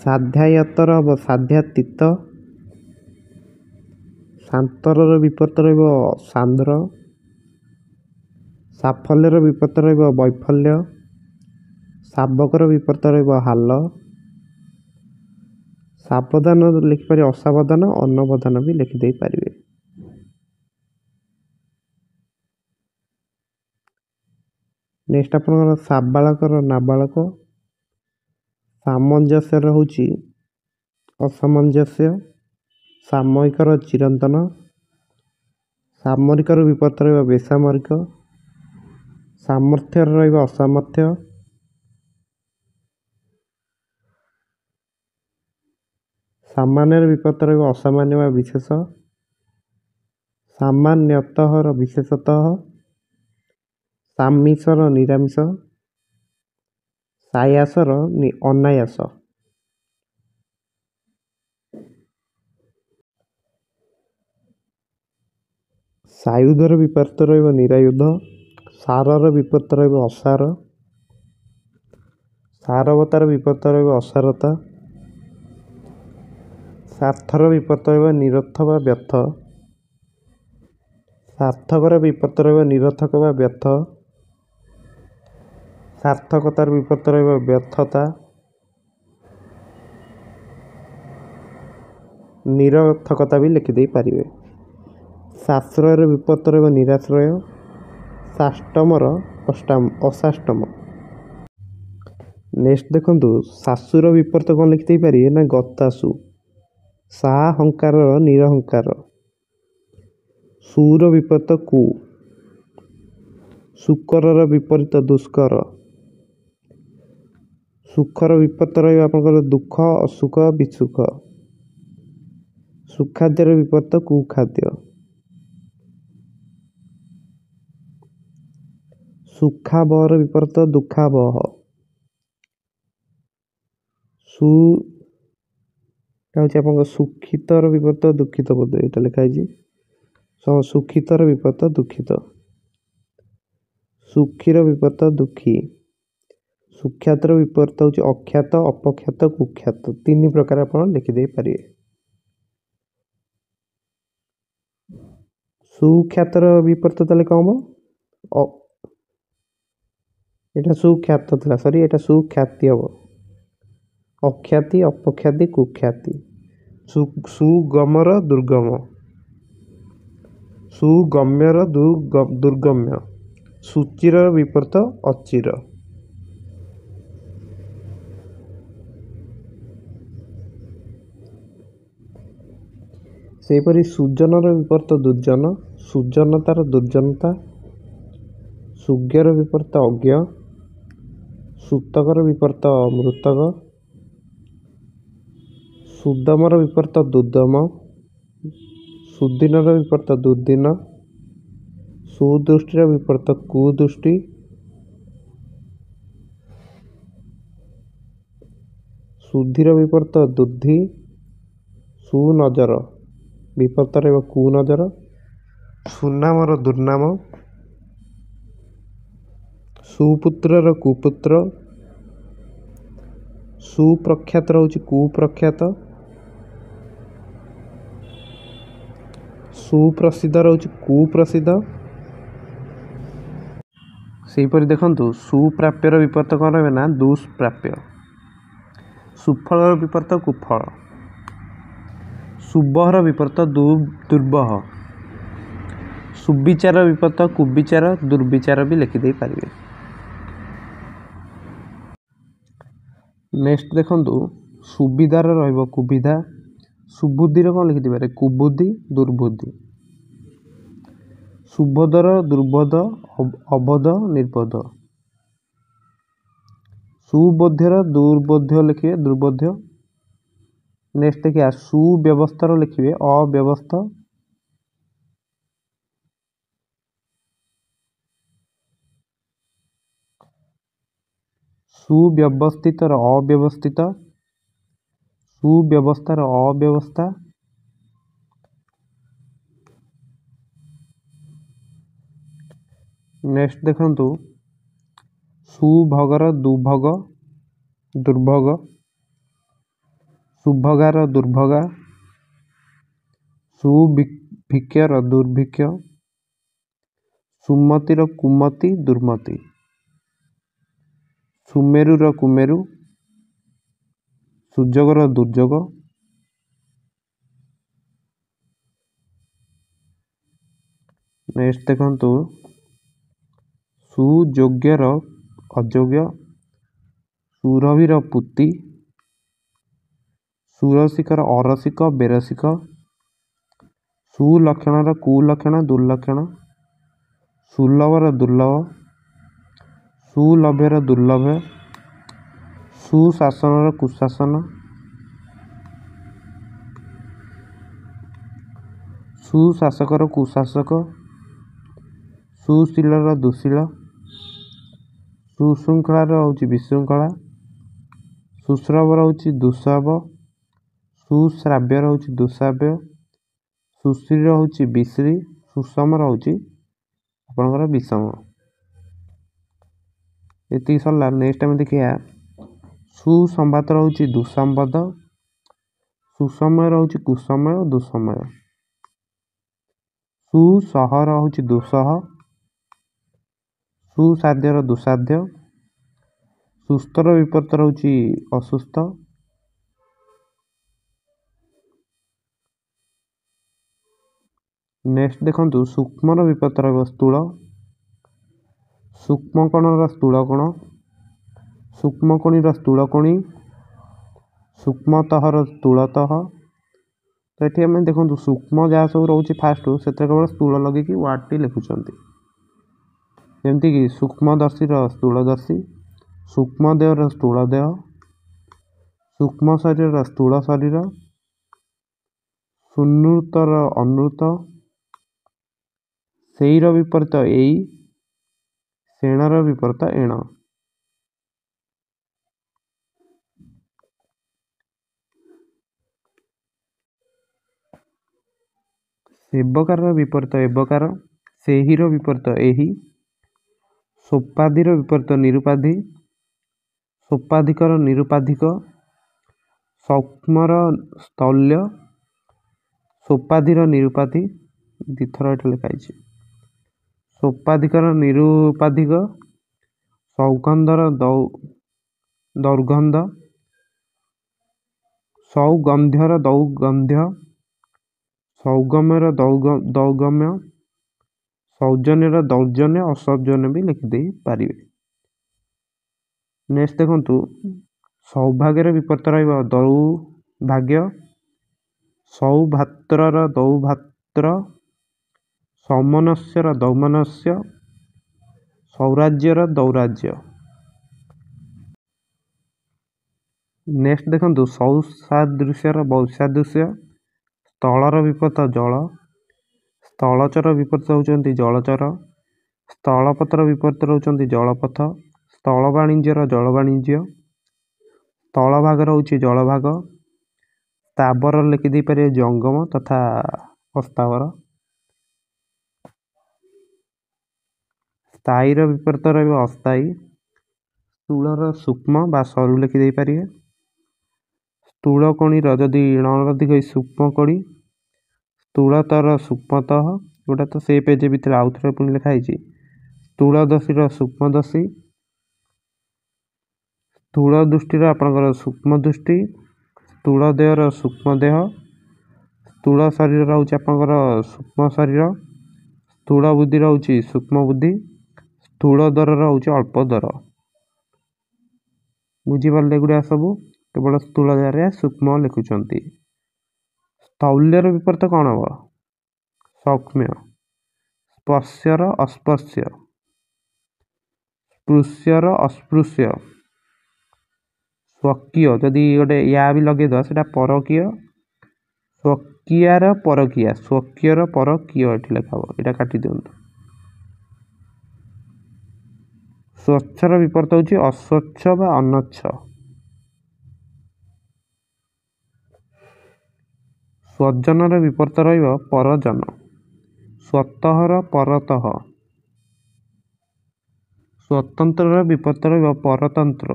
ସାଧ୍ୟାୟତର ହେବ ସାଧ୍ୟାତୀତ, ଶାନ୍ତରର ବିପରୀତ ରହିବ ସାନ୍ଦ୍ର, ସାଫଲ୍ୟର ବିପରୀତ ରହିବ ବୈଫଲ୍ୟ, ଶାବକର ବିପରୀତ ରହିବ ହାଲ, ସାବଧାନ ଲେଖିପାରିବେ ଅସାବଧାନ, ଅନବଧାନ ବି ଲେଖିଦେଇପାରିବେ। ନେକ୍ସଟ ଆପଣଙ୍କର ସାବାଳକର ନାବାଳକ, ସାମଞ୍ଜସ୍ୟର ହେଉଛି ଅସାମଞ୍ଜସ୍ୟ, ସାମୟିକର ଚିରନ୍ତନ, ସାମରିକର ବିପରୀତ ରହିବ ବେସାମରିକ, ସାମର୍ଥ୍ୟର ରହିବ ଅସାମର୍ଥ୍ୟ, ସାମାନ୍ୟର ବିପରୀତ ରହିବ ଅସାମାନ୍ୟ ବା ବିଶେଷ, ସାମାନ୍ୟତଃର ବିଶେଷତଃ, ସାମିଷର ନିରାମିଷ, ସାୟାସର ଅନାୟାସ। ସାୟୁଧର ବିପରୀତ ରହିବ ନିରାୟୁଧ, ସାରର ବିପରୀତ ରହିବ ଅସାର, ସାରବତାର ବିପରୀତ ରହିବ ଅସାରତା, ସାର୍ଥର ବିପରୀତ ରହିବ ନିରର୍ଥ ବା ବ୍ୟର୍ଥ, ସାର୍ଥକର ବିପରୀତ ରହିବ ନିରର୍ଥକ ବା ବ୍ୟର୍ଥ, ସାର୍ଥକତାର ବିପରୀତ ରହିବ ବ୍ୟର୍ଥତା, ନିରର୍ଥକତା ବି ଲେଖିଦେଇପାରିବେ। ସାଶ୍ରୟର ବିପରୀତ ରହିବ ନିରାଶ୍ରୟ, ସାଷ୍ଟମର ଅସାଷ୍ଟମ। ନେକ୍ସଟ ଦେଖନ୍ତୁ ଶାଶୁର ବିପରୀତ କ'ଣ ଲେଖିଦେଇପାରିବେ ନା ଗତାସୁ, ସାହଙ୍କାରର ନିରହଙ୍କାର, ସୁର ବିପରୀତ କୁ, ଶୁକରର ବିପରୀତ ଦୁଷ୍କର, ସୁଖର ବିପରୀତ ରହିବ ଆପଣଙ୍କର ଦୁଃଖ ଅସୁଖ ବିସୁଖ, ସୁଖାଦ୍ୟର ବିପରୀତ କୁଖାଦ୍ୟ, ସୁଖାବହର ବିପରୀତ ଦୁଃଖାବହ, ହେଉଛି ଆପଣଙ୍କ ସୁଖିତର ବିପରୀତ ଦୁଃଖିତ, ବୋଧେ ଏଇଟା ଲେଖା ହେଇଛି, ସୁଖିତର ବିପରୀତ ଦୁଃଖିତ, ସୁଖୀର ବିପରୀତ ଦୁଃଖୀ, ସୁଖ୍ୟାତର ବିପରୀତ ହେଉଛି ଅଖ୍ୟାତ, ଅପଖ୍ୟାତ, କୁଖ୍ୟାତ। 3 ପ୍ରକାର ଆପଣ ଲେଖିଦେଇ ପାରିବେ। ସୁଖ୍ୟାତର ବିପରୀତ ତାହେଲେ କ'ଣ ହେବ? ଏଇଟା ସୁଖ୍ୟାତ ଥିଲା, ସରି ଏଇଟା ସୁଖ୍ୟାତି ହେବ। ଅଖ୍ୟାତି, ଅପଖ୍ୟାତି, କୁଖ୍ୟାତି। ସୁଗମର ଦୁର୍ଗମ, ସୁଗମ୍ୟର ଦୁର୍ଗମ୍ୟ, ସୁଚିର ବିପରୀତ ଅଚିର। ସେହିପରି ସୁଜନର ବିପରୀତ ଦୁର୍ଜନ, ସୁଜନତାର ଦୁର୍ଜନତା, ସୁଜ୍ଞର ବିପରୀତ ଅଜ୍ଞ, ସୂତକର ବିପରୀତ ମୃତକ, ସୁଦମର ବିପରୀତ ଦୁର୍ଦମ, ସୁଦିନର ବିପରୀତ ଦୁର୍ଦିନ, ସୁଦୃଷ୍ଟିର ବିପରୀତ କୁଦୃଷ୍ଟି, ସୁଧୀର ବିପରୀତ ଦୁର୍ଧି, ସୁନଜର ବିପରୀତ ରହିବ କୁନଜର, ସୁନାମର ଦୁର୍ନାମ, ସୁପୁତ୍ରର କୁପୁତ୍ର, ସୁପ୍ରଖ୍ୟାତ ହେଉଛି କୁପ୍ରଖ୍ୟାତ, ସୁପ୍ରସିଦ୍ଧ ରହୁଛି କୁପ୍ରସିଦ୍ଧ। ସେହିପରି ଦେଖନ୍ତୁ ସୁପ୍ରାପ୍ୟର ବିପରୀତ କ'ଣ ରହିବ ନା ଦୁଷ୍ପ୍ରାପ୍ୟ, ସୁଫଳର ବିପରୀତ କୁଫଳ, ସୁବହର ବିପରୀତ ଦୁର୍ବହ, ସୁବିଚାର ବିପରୀତ କୁବିଚାର, ଦୁର୍ବିଚାର ବି ଲେଖିଦେଇ ପାରିବେ। ନେକ୍ସଟ ଦେଖନ୍ତୁ ସୁବିଧାର ରହିବ କୁବିଧା, ସୁବୁଦ୍ଧିର କ'ଣ ଲେଖିଦେଇ ପାରିବେ କୁବୁଦ୍ଧି, ଦୁର୍ବୁଦ୍ଧି, ସୁବୋଧର ଦୁର୍ବୋଧ, ଅବୋଧ, ନିର୍ବୋଧ, ସୁବୋଧ୍ୟର ଦୁର୍ବୋଧ୍ୟ ଲେଖିବେ ଦୁର୍ବୋଧ୍ୟ। ନେକ୍ସଟ ଦେଖିବା ସୁବ୍ୟବସ୍ଥାର ଲେଖିବେ ଅବ୍ୟବସ୍ଥା, ସୁବ୍ୟବସ୍ଥିତର ଅବ୍ୟବସ୍ଥିତ, ସୁବ୍ୟବସ୍ଥାର ଅବ୍ୟବସ୍ଥା, ନେକ୍ସଟ ଦେଖନ୍ତୁ ସୁଭୋଗର ଦୁଭୋଗ, ଦୁର୍ଭୋଗ, ସୁଭୋଗାର ଦୁର୍ଭୋଗା, ସୁଭିକ୍ଷର ଦୁର୍ଭିକ୍ଷ, ସୁମତିର କୁମତି, ଦୁର୍ମତି, ସୁମେରୁର କୁମେରୁ, ସୁଯୋଗର ଦୁର୍ଯୋଗ। ନେକ୍ସଟ ଦେଖନ୍ତୁ ସୁଯୋଗ୍ୟର ଅଯୋଗ୍ୟ, ସୁରଭିର ପୁତି, ସୁରସିକର ଅରସିକ, ବେରସିକ, ସୁଲକ୍ଷଣର କୁଲକ୍ଷଣ, ଦୁର୍ଲକ୍ଷଣ, ସୁଲଭର ଦୁର୍ଲଭ, ସୁଲଭ୍ୟର ଦୁର୍ଲଭ, ସୁଶାସନର କୁଶାସନ, ସୁଶାସକର କୁଶାସକ, ସୁଶୀଳର ଦୁଶୀଳ, ସୁଶୃଙ୍ଖଳାର ହେଉଛି ବିଶୃଙ୍ଖଳା, ସୁଶ୍ରବର ହେଉଛି ଦୁଃଶ୍ରବ, ସୁଶ୍ରାବ୍ୟର ହେଉଛି ଦୁଃଶ୍ରାବ୍ୟ, ସୁଶ୍ରୀର ହେଉଛି ବିଶ୍ରୀ, ସୁଷମର ହେଉଛି ଆପଣଙ୍କର ବିଷମ। ଏତିକି ସରିଲା। ନେକ୍ସଟ ଆମେ ଦେଖିବା ସୁସମ୍ବାଦର ହେଉଛି ଦୁଃସମ୍ବାଦ, ସୁସମୟର ହେଉଛି କୁସମୟ, ଦୁଃସମୟ, ସୁସହର ହେଉଛି ଦୁଃସହ, ସୁସାଧ୍ୟର ଦୁଃସାଧ୍ୟ, ସୁସ୍ଥର ବିପରୀତ ରହୁଛି ଅସୁସ୍ଥ, ନେକ୍ସଟ ଦେଖନ୍ତୁ ସୂକ୍ଷ୍ମର ବିପରୀତ ରହିବ ସ୍ଥୂଳ, ସୂକ୍ଷ୍ମକଣର ସ୍ଥୂଳକଣ, ସୂକ୍ଷ୍ମକଣିର ସ୍ଥୂଳକଣି, ସୂକ୍ଷ୍ମତଃର ସ୍ଥୂଳତଃ। ତ ଏଠି ଆମେ ଦେଖନ୍ତୁ ସୂକ୍ଷ୍ମ ଯାହା ସବୁ ରହୁଛି ଫାଷ୍ଟରୁ ସେଥିରେ କେବଳ ସ୍ଥୂଳ ଲଗେଇକି ୱାର୍ଡ଼ଟି ଲେଖୁଛନ୍ତି। ଯେମିତିକି ସୂକ୍ଷ୍ମଦର୍ଶୀର ସ୍ଥୂଳଦର୍ଶୀ, ସୂକ୍ଷ୍ମ ଦେହର ସ୍ଥୂଳ ଦେହ, ସୂକ୍ଷ୍ମ ଶରୀରର ସ୍ଥୂଳ ଶରୀର, ସୁନୃତର ଅନୃତ, ସେଇର ବିପରୀତ ଏଇ, ସେଣର ବିପରୀତ ଏଣ। ସେବକାର ବିପରୀତ ଏବକାର, ସେହିର ବିପରୀତ ଏହି, ସୋପାଧିର ବିପରୀତ ନିରୁପାଧି, ସୋପାଧିକର ନିରୁପାଧିକ, ସୂକ୍ଷ୍ମର ସ୍ଥୂଲ୍ୟ, ସୋପାଧିର ନିରୁପାଧି, ଦ୍ୱିଥର ଏଠି ଲେଖା ହେଇଛି। ସୋପାଧିକର ନିରୁପାଧିକ, ସୌଗନ୍ଧର ଦୌର୍ଗନ୍ଧ, ସୌଗନ୍ଧ୍ୟର ଦୌର୍ଗନ୍ଧ୍ୟ, ସୌଗମ୍ୟର ଦୌର୍ଗମ୍ୟ, ସୌଜନ୍ୟର ଦୌର୍ଜନ୍ୟ, ଅସୌଜନ୍ୟ ବି ଲେଖିଦେଇ ପାରିବେ। ନେକ୍ସଟ ଦେଖନ୍ତୁ, ସୌଭାଗ୍ୟର ବିପରୀତ ରହିବ ଦୌର୍ଭାଗ୍ୟ, ସୌଭାତ୍ରର ଦୌର୍ଭାତ୍ର, ସୌମନସ୍ୟର ଦୌମନସ୍ୟ, ସୌରାଜ୍ୟର ଦୌରାଜ୍ୟ। ନେକ୍ସଟ ଦେଖନ୍ତୁ, ସୌସାଦୃଶ୍ୟର ବୈସାଦୃଶ୍ୟ, ସ୍ଥଳର ବିପରୀତ ଜଳ, ସ୍ଥଳଚର ବିପରୀତ ହେଉଛନ୍ତି ଜଳଚର, ସ୍ଥଳପଥର ବିପରୀତ ହେଉଛନ୍ତି ଜଳପଥ, ସ୍ଥଳ ବାଣିଜ୍ୟର ଜଳବାଣିଜ୍ୟ, ସ୍ଥଳଭାଗର ହେଉଛି ଜଳଭାଗ, ସ୍ଥାବର ଲେଖିଦେଇପାରିବେ ଜଙ୍ଗମ ତଥା ଅସ୍ଥାବର, ସ୍ଥାୟୀର ବିପରୀତ ରହିବ ଅସ୍ଥାୟୀ, ସ୍ଥୂଳର ସୂକ୍ଷ୍ମ ବା ସରୁ ଲେଖିଦେଇପାରିବେ, ସ୍ଥୂଳ କୋଣୀର ଯଦି ଣରଧିକ ସୂକ୍ଷ୍ମ କୋଣୀ, ସ୍ଥୂଳତର ସୂକ୍ଷ୍ମତଃ, ଯେଉଁଟା ତ ସେଇ ପେଜ ଭିତରେ ଆଉଥରେ ପୁଣି ଲେଖା ହେଇଛି, ସ୍ଥୂଳଦଶୀର ସୂକ୍ଷ୍ମଦଶୀ, ସ୍ଥୂଳ ଦୃଷ୍ଟିର ଆପଣଙ୍କର ସୂକ୍ଷ୍ମ ଦୃଷ୍ଟି, ସ୍ଥୂଳ ଦେହର ସୂକ୍ଷ୍ମ ଦେହ, ସ୍ଥୂଳ ଶରୀର ହେଉଛି ଆପଣଙ୍କର ସୂକ୍ଷ୍ମ ଶରୀର, ସ୍ଥୂଳ ବୁଦ୍ଧି ରହୁଛି ସୂକ୍ଷ୍ମ ବୁଦ୍ଧି, ସ୍ଥୂଳ ଦର ରହୁଛି ଅଳ୍ପ ଦର। ବୁଝିପାରିଲେ ଏଗୁଡ଼ା ସବୁ? କେବଳ ସ୍ଥୂଳ ଜାଗାରେ ସୂକ୍ଷ୍ମ ଲେଖୁଛନ୍ତି। ସ୍ଥୌଲ୍ୟର ବିପରୀତ କ'ଣ ହେବ? ସୌକ୍ଷ୍ମ୍ୟ, ସ୍ପର୍ଶ୍ୟର ଅସ୍ପର୍ଶ୍ୟ, ସ୍ପୃଶ୍ୟର ଅସ୍ପୃଶ୍ୟ, ସ୍ୱକୀୟ ଯଦି ଗୋଟେ ୟା ବି ଲଗେଇଦେବା ସେଟା ପରକୀୟ, ସ୍ୱକୀୟାର ପରକୀୟା, ସ୍ୱକୀୟର ପରକୀୟ ଏଠି ଲେଖା ହେବ, ଏଇଟା କାଟି ଦିଅନ୍ତୁ। ସ୍ୱଚ୍ଛର ବିପରୀତ ହେଉଛି ଅସ୍ୱଚ୍ଛ ବା ଅନଚ୍ଛ। ସ୍ୱଜନର ବିପରୀତ ରହିବ ପରଜନ, ସ୍ୱତଃର ପରତଃ, ସ୍ୱତନ୍ତ୍ରର ବିପରୀତ ରହିବ ପରତନ୍ତ୍ର,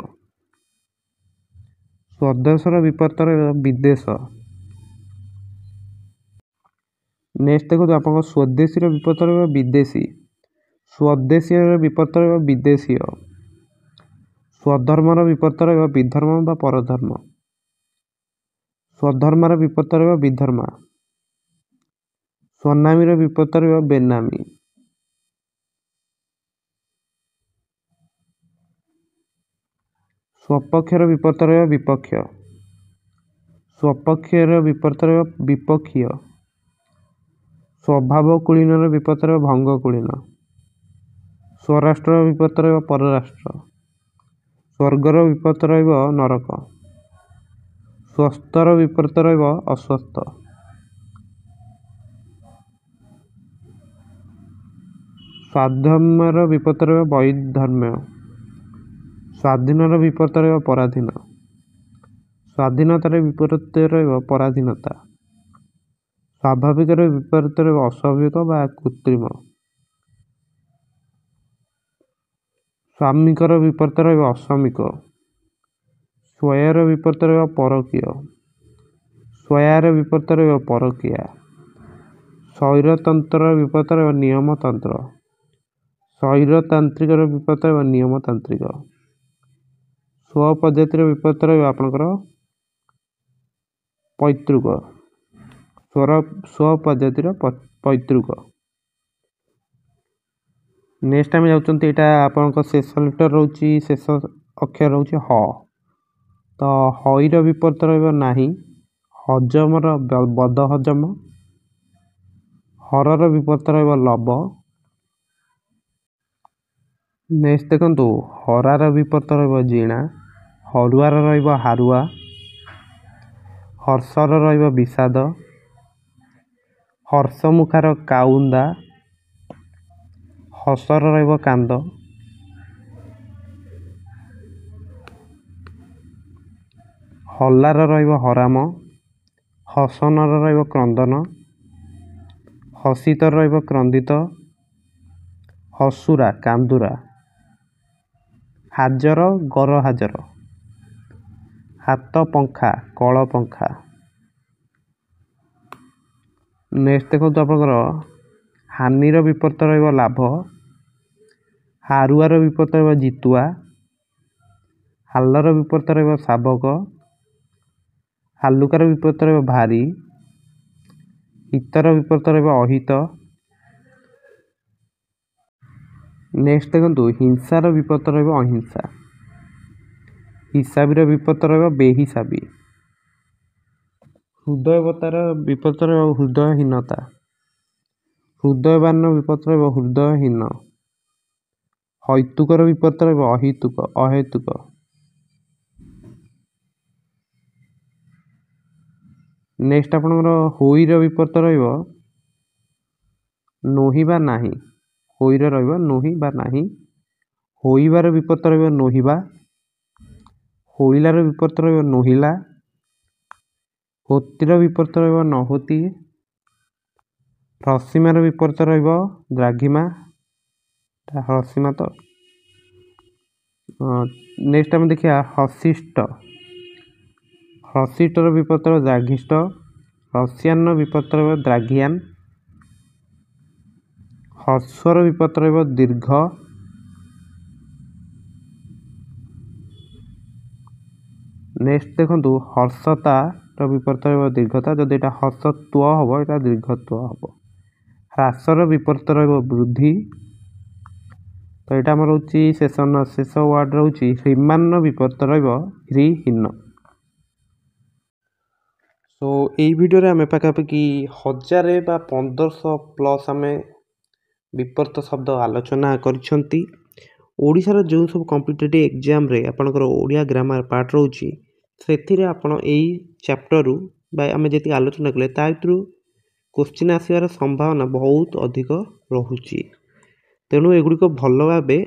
ସ୍ୱଦେଶର ବିପରୀତ ରହିବ ବିଦେଶ। ନେକ୍ସଟ ଦେଖନ୍ତୁ, ଆପଣଙ୍କ ସ୍ୱଦେଶୀର ବିପରୀତ ରହିବ ବିଦେଶୀ, ସ୍ୱଦେଶୀର ବିପରୀତ ରହିବ ବିଦେଶୀୟ, ସ୍ୱଧର୍ମର ବିପରୀତ ରହିବ ବିଧର୍ମ ବା ପରଧର୍ମ, ସ୍ୱଧର୍ମର ବିପରୀତ ରହିବ ବିଧର୍ମା, ସ୍ୱନାମୀର ବିପରୀତ ରହିବ ବେନାମୀ, ସ୍ୱପକ୍ଷର ବିପରୀତ ରହିବ ବିପକ୍ଷ, ସ୍ୱପକ୍ଷର ବିପରୀତ ରହିବ ବିପକ୍ଷୀୟ, ସ୍ୱଭାବ କୁଳୀନର ବିପରୀତ ରହିବ ଭଙ୍ଗ କୁଳୀନ, ସ୍ୱରାଷ୍ଟ୍ରର ବିପରୀତ ରହିବ ପରରାଷ୍ଟ୍ର, ସ୍ୱର୍ଗର ବିପରୀତ ରହିବ ନରକ, ସ୍ୱସ୍ଥର ବିପରୀତ ରହିବ ଅସ୍ୱସ୍ଥ, ସ୍ୱାଧର୍ମ୍ୟର ବିପରୀତ ରହିବ ବୈଧର୍ମ୍ୟ, ସ୍ୱାଧୀନର ବିପରୀତ ରହିବ ପରାଧୀନ, ସ୍ୱାଧୀନତାର ବିପରୀତ ରହିବ ପରାଧୀନତା, ସ୍ୱାଭାବିକର ବିପରୀତ ରହିବ ଅସ୍ୱାଭାବିକ ବା କୃତ୍ରିମ, ସ୍ୱାମିକର ବିପରୀତ ରହିବ ଅସାମିକ, ସ୍ୱୟର ବିପରୀତ ରହିବ ପରକୀୟ, ସ୍ୱୟାର ବିପରୀତ ରହିବ ପରକୀୟା, ସ୍ୱୈରତନ୍ତ୍ରର ବିପରୀତ ରହିବ ନିୟମତନ୍ତ୍ର, ସ୍ୱୈରତାନ୍ତ୍ରିକର ବିପରୀତ ରହିବ ନିୟମତାନ୍ତ୍ରିକ, ସ୍ୱପଦ୍ଧତିର ବିପରୀତ ରହିବ ଆପଣଙ୍କର ପୈତୃକ, ସ୍ୱପଦ୍ଧତିର ପୈତୃକ। ନେକ୍ସଟ ଆମେ ଯାଉଛନ୍ତି, ଏଇଟା ଆପଣଙ୍କ ଶେଷ ଲେଟର ରହୁଛି, ଶେଷ ଅକ୍ଷର ରହୁଛି ହ। ତ ହଇର ବିପରୀତ ରହିବ ନାହିଁ, ହଜମର ବଦ ହଜମ, ହରର ବିପରୀତ ରହିବ ଲବ। ନେକ୍ସଟ ଦେଖନ୍ତୁ, ହରାର ବିପରୀତ ରହିବ ଜିଣା, ହରୁଆର ରହିବ ହାରୁଆ, ହର୍ଷର ରହିବ ବିଷାଦ, ହର୍ଷମୁଖାର କାଉନ୍ଦା, ହସର ରହିବ କାନ୍ଦ, ହଲାର ରହିବ ହରାମ, ହସନର ରହିବ କ୍ରନ୍ଦନ, ହସିତର ରହିବ କ୍ରନ୍ଦିତ, ହସୁରା କାନ୍ଦୁରା, ହାଜର ଗର ହାଜର। ହାତ ପଙ୍ଖା କଳ ପଙ୍ଖା। ନେକ୍ସଟ ଦେଖନ୍ତୁ ଆପଣଙ୍କର ହାନିର ବିପରୀତ ରହିବ ଲାଭ, ହାରୁଆର ବିପରୀତ ରହିବ ଜିତୁଆ, ହାଲର ବିପରୀତ ରହିବ ଶାବକ, ହାଲୁକାର ବିପରୀତ ରହିବ ଭାରି, ହିତର ବିପରୀତ ରହିବ ଅହିତ। ନେକ୍ସଟ ଦେଖନ୍ତୁ ହିଂସାର ବିପରୀତ ରହିବ ଅହିଂସା, ହିସାବୀର ବିପରୀତ ରହିବ ବେହିସାବୀ, ହୃଦୟବତାର ବିପରୀତ ରହିବ ହୃଦୟହୀନତା, ହୃଦୟବାନର ବିପରୀତ ରହିବ ହୃଦୟହୀନ, ହୈତୁକର ବିପରୀତ ରହିବ ଅହେତୁକ। ନେକ୍ସଟ ଆପଣଙ୍କର ହୋଇର ବିପରୀତ ରହିବ ନୋହି ବା ନାହିଁ, ହୋଇର ରହିବ ନୋହି ବା ନାହିଁ, ହୋଇବାର ବିପରୀତ ରହିବ ନୋହିବା, ହୋଇଲାର ବିପରୀତ ରହିବ ନୋହିଲା, ହୋତିର ବିପରୀତ ରହିବ ନହୋତି, ହ୍ରସ୍ୱୀମାର ବିପରୀତ ରହିବ ଦ୍ରାଘିମା, ହ୍ରସ୍ୱୀମା ତ। ନେକ୍ସଟ ଆମେ ଦେଖିବା ହସିଷ୍ଟ, ହସିଷ୍ଟର ବିପରୀତ ରହିବ ଦ୍ରାଘିଷ୍ଟ, ହସିଆନର ବିପରୀତ ରହିବ ଦ୍ରାଘିଆନ, ହର୍ଷର ବିପରୀତ ରହିବ ଦୀର୍ଘ, ନେକ୍ସଟ ଦେଖନ୍ତୁ ହର୍ଷତାର ବିପରୀତ ରହିବ ଦୀର୍ଘତା, ଯଦି ଏଇଟା ହର୍ଷତ୍ୱ ହେବ ଏଇଟା ଦୀର୍ଘତ୍ୱ ହେବ। ହ୍ରାସର ବିପରୀତ ରହିବ ବୃଦ୍ଧି, ତ ଏଇଟା ଆମର ହେଉଛି ଶେଷ ୱାର୍ଡ଼ ରହୁଛି ହ୍ରୀମାନର ବିପରୀତ ରହିବ ହ୍ରୀହୀନ। ସୋ ଏଇ ଭିଡ଼ିଓରେ ଆମେ ପାଖାପାଖି 1000 ବା 1500 ପ୍ଲସ୍ ଆମେ ବିପରୀତ ଶବ୍ଦ ଆଲୋଚନା କରିଛନ୍ତି। ଓଡ଼ିଶାର ଯେଉଁ ସବୁ କମ୍ପିଟେଟିଭ୍ ଏକ୍ଜାମ୍ରେ ଆପଣଙ୍କର ଓଡ଼ିଆ ଗ୍ରାମାର ପାର୍ଟ ରହୁଛି ସେଥିରେ ଆପଣ ଏଇ ଚାପ୍ଟରରୁ ବା ଆମେ ଯେତିକି ଆଲୋଚନା କଲେ ତା ଭିତରୁ କୋଶ୍ଚିନ୍ ଆସିବାର ସମ୍ଭାବନା ବହୁତ ଅଧିକ ରହୁଛି। ତେଣୁ ଏଗୁଡ଼ିକ ଭଲ ଭାବେ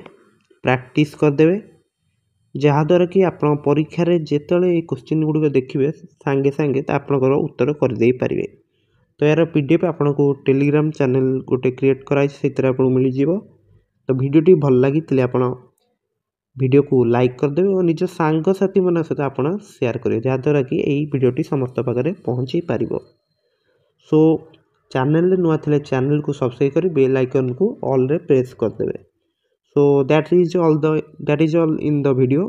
ପ୍ରାକ୍ଟିସ୍ କରିଦେବେ, ଯାହାଦ୍ୱାରା କି ଆପଣ ପରୀକ୍ଷାରେ ଯେତେବେଳେ ଏଇ କୋଶ୍ଚିନ୍ ଗୁଡ଼ିକ ଦେଖିବେ ସାଙ୍ଗେ ସାଙ୍ଗେ ଆପଣଙ୍କର ଉତ୍ତର କରିଦେଇପାରିବେ। ତ ଏହାର PDF ଆପଣଙ୍କୁ ଟେଲିଗ୍ରାମ ଚ୍ୟାନେଲ୍ ଗୋଟେ କ୍ରିଏଟ୍ କରାଯାଇଛି, ସେଥିରେ ଆପଣଙ୍କୁ ମିଳିଯିବ। ତ ଭିଡ଼ିଓଟି ଭଲ ଲାଗିଥିଲେ ଆପଣ ଭିଡ଼ିଓକୁ ଲାଇକ୍ କରିଦେବେ ଓ ନିଜ ସାଙ୍ଗସାଥିମାନଙ୍କ ସହିତ ଆପଣ ସେୟାର କରିବେ, ଯାହାଦ୍ୱାରା କି ଏହି ଭିଡ଼ିଓଟି ସମସ୍ତ ପାଖରେ ପହଞ୍ଚି ପାରିବ। ସୋ ଚ୍ୟାନେଲରେ ନୂଆ ଥିଲେ ଚ୍ୟାନେଲକୁ ସବସ୍କ୍ରାଇବ୍ କରି ବେଲ୍ ଆଇକନ୍କୁ ଅଲ୍ରେ ପ୍ରେସ୍ କରିଦେବେ। So that is all in the video.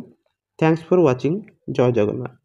Thanks for watching. ଜୟ ଜଗନ୍ନାଥ।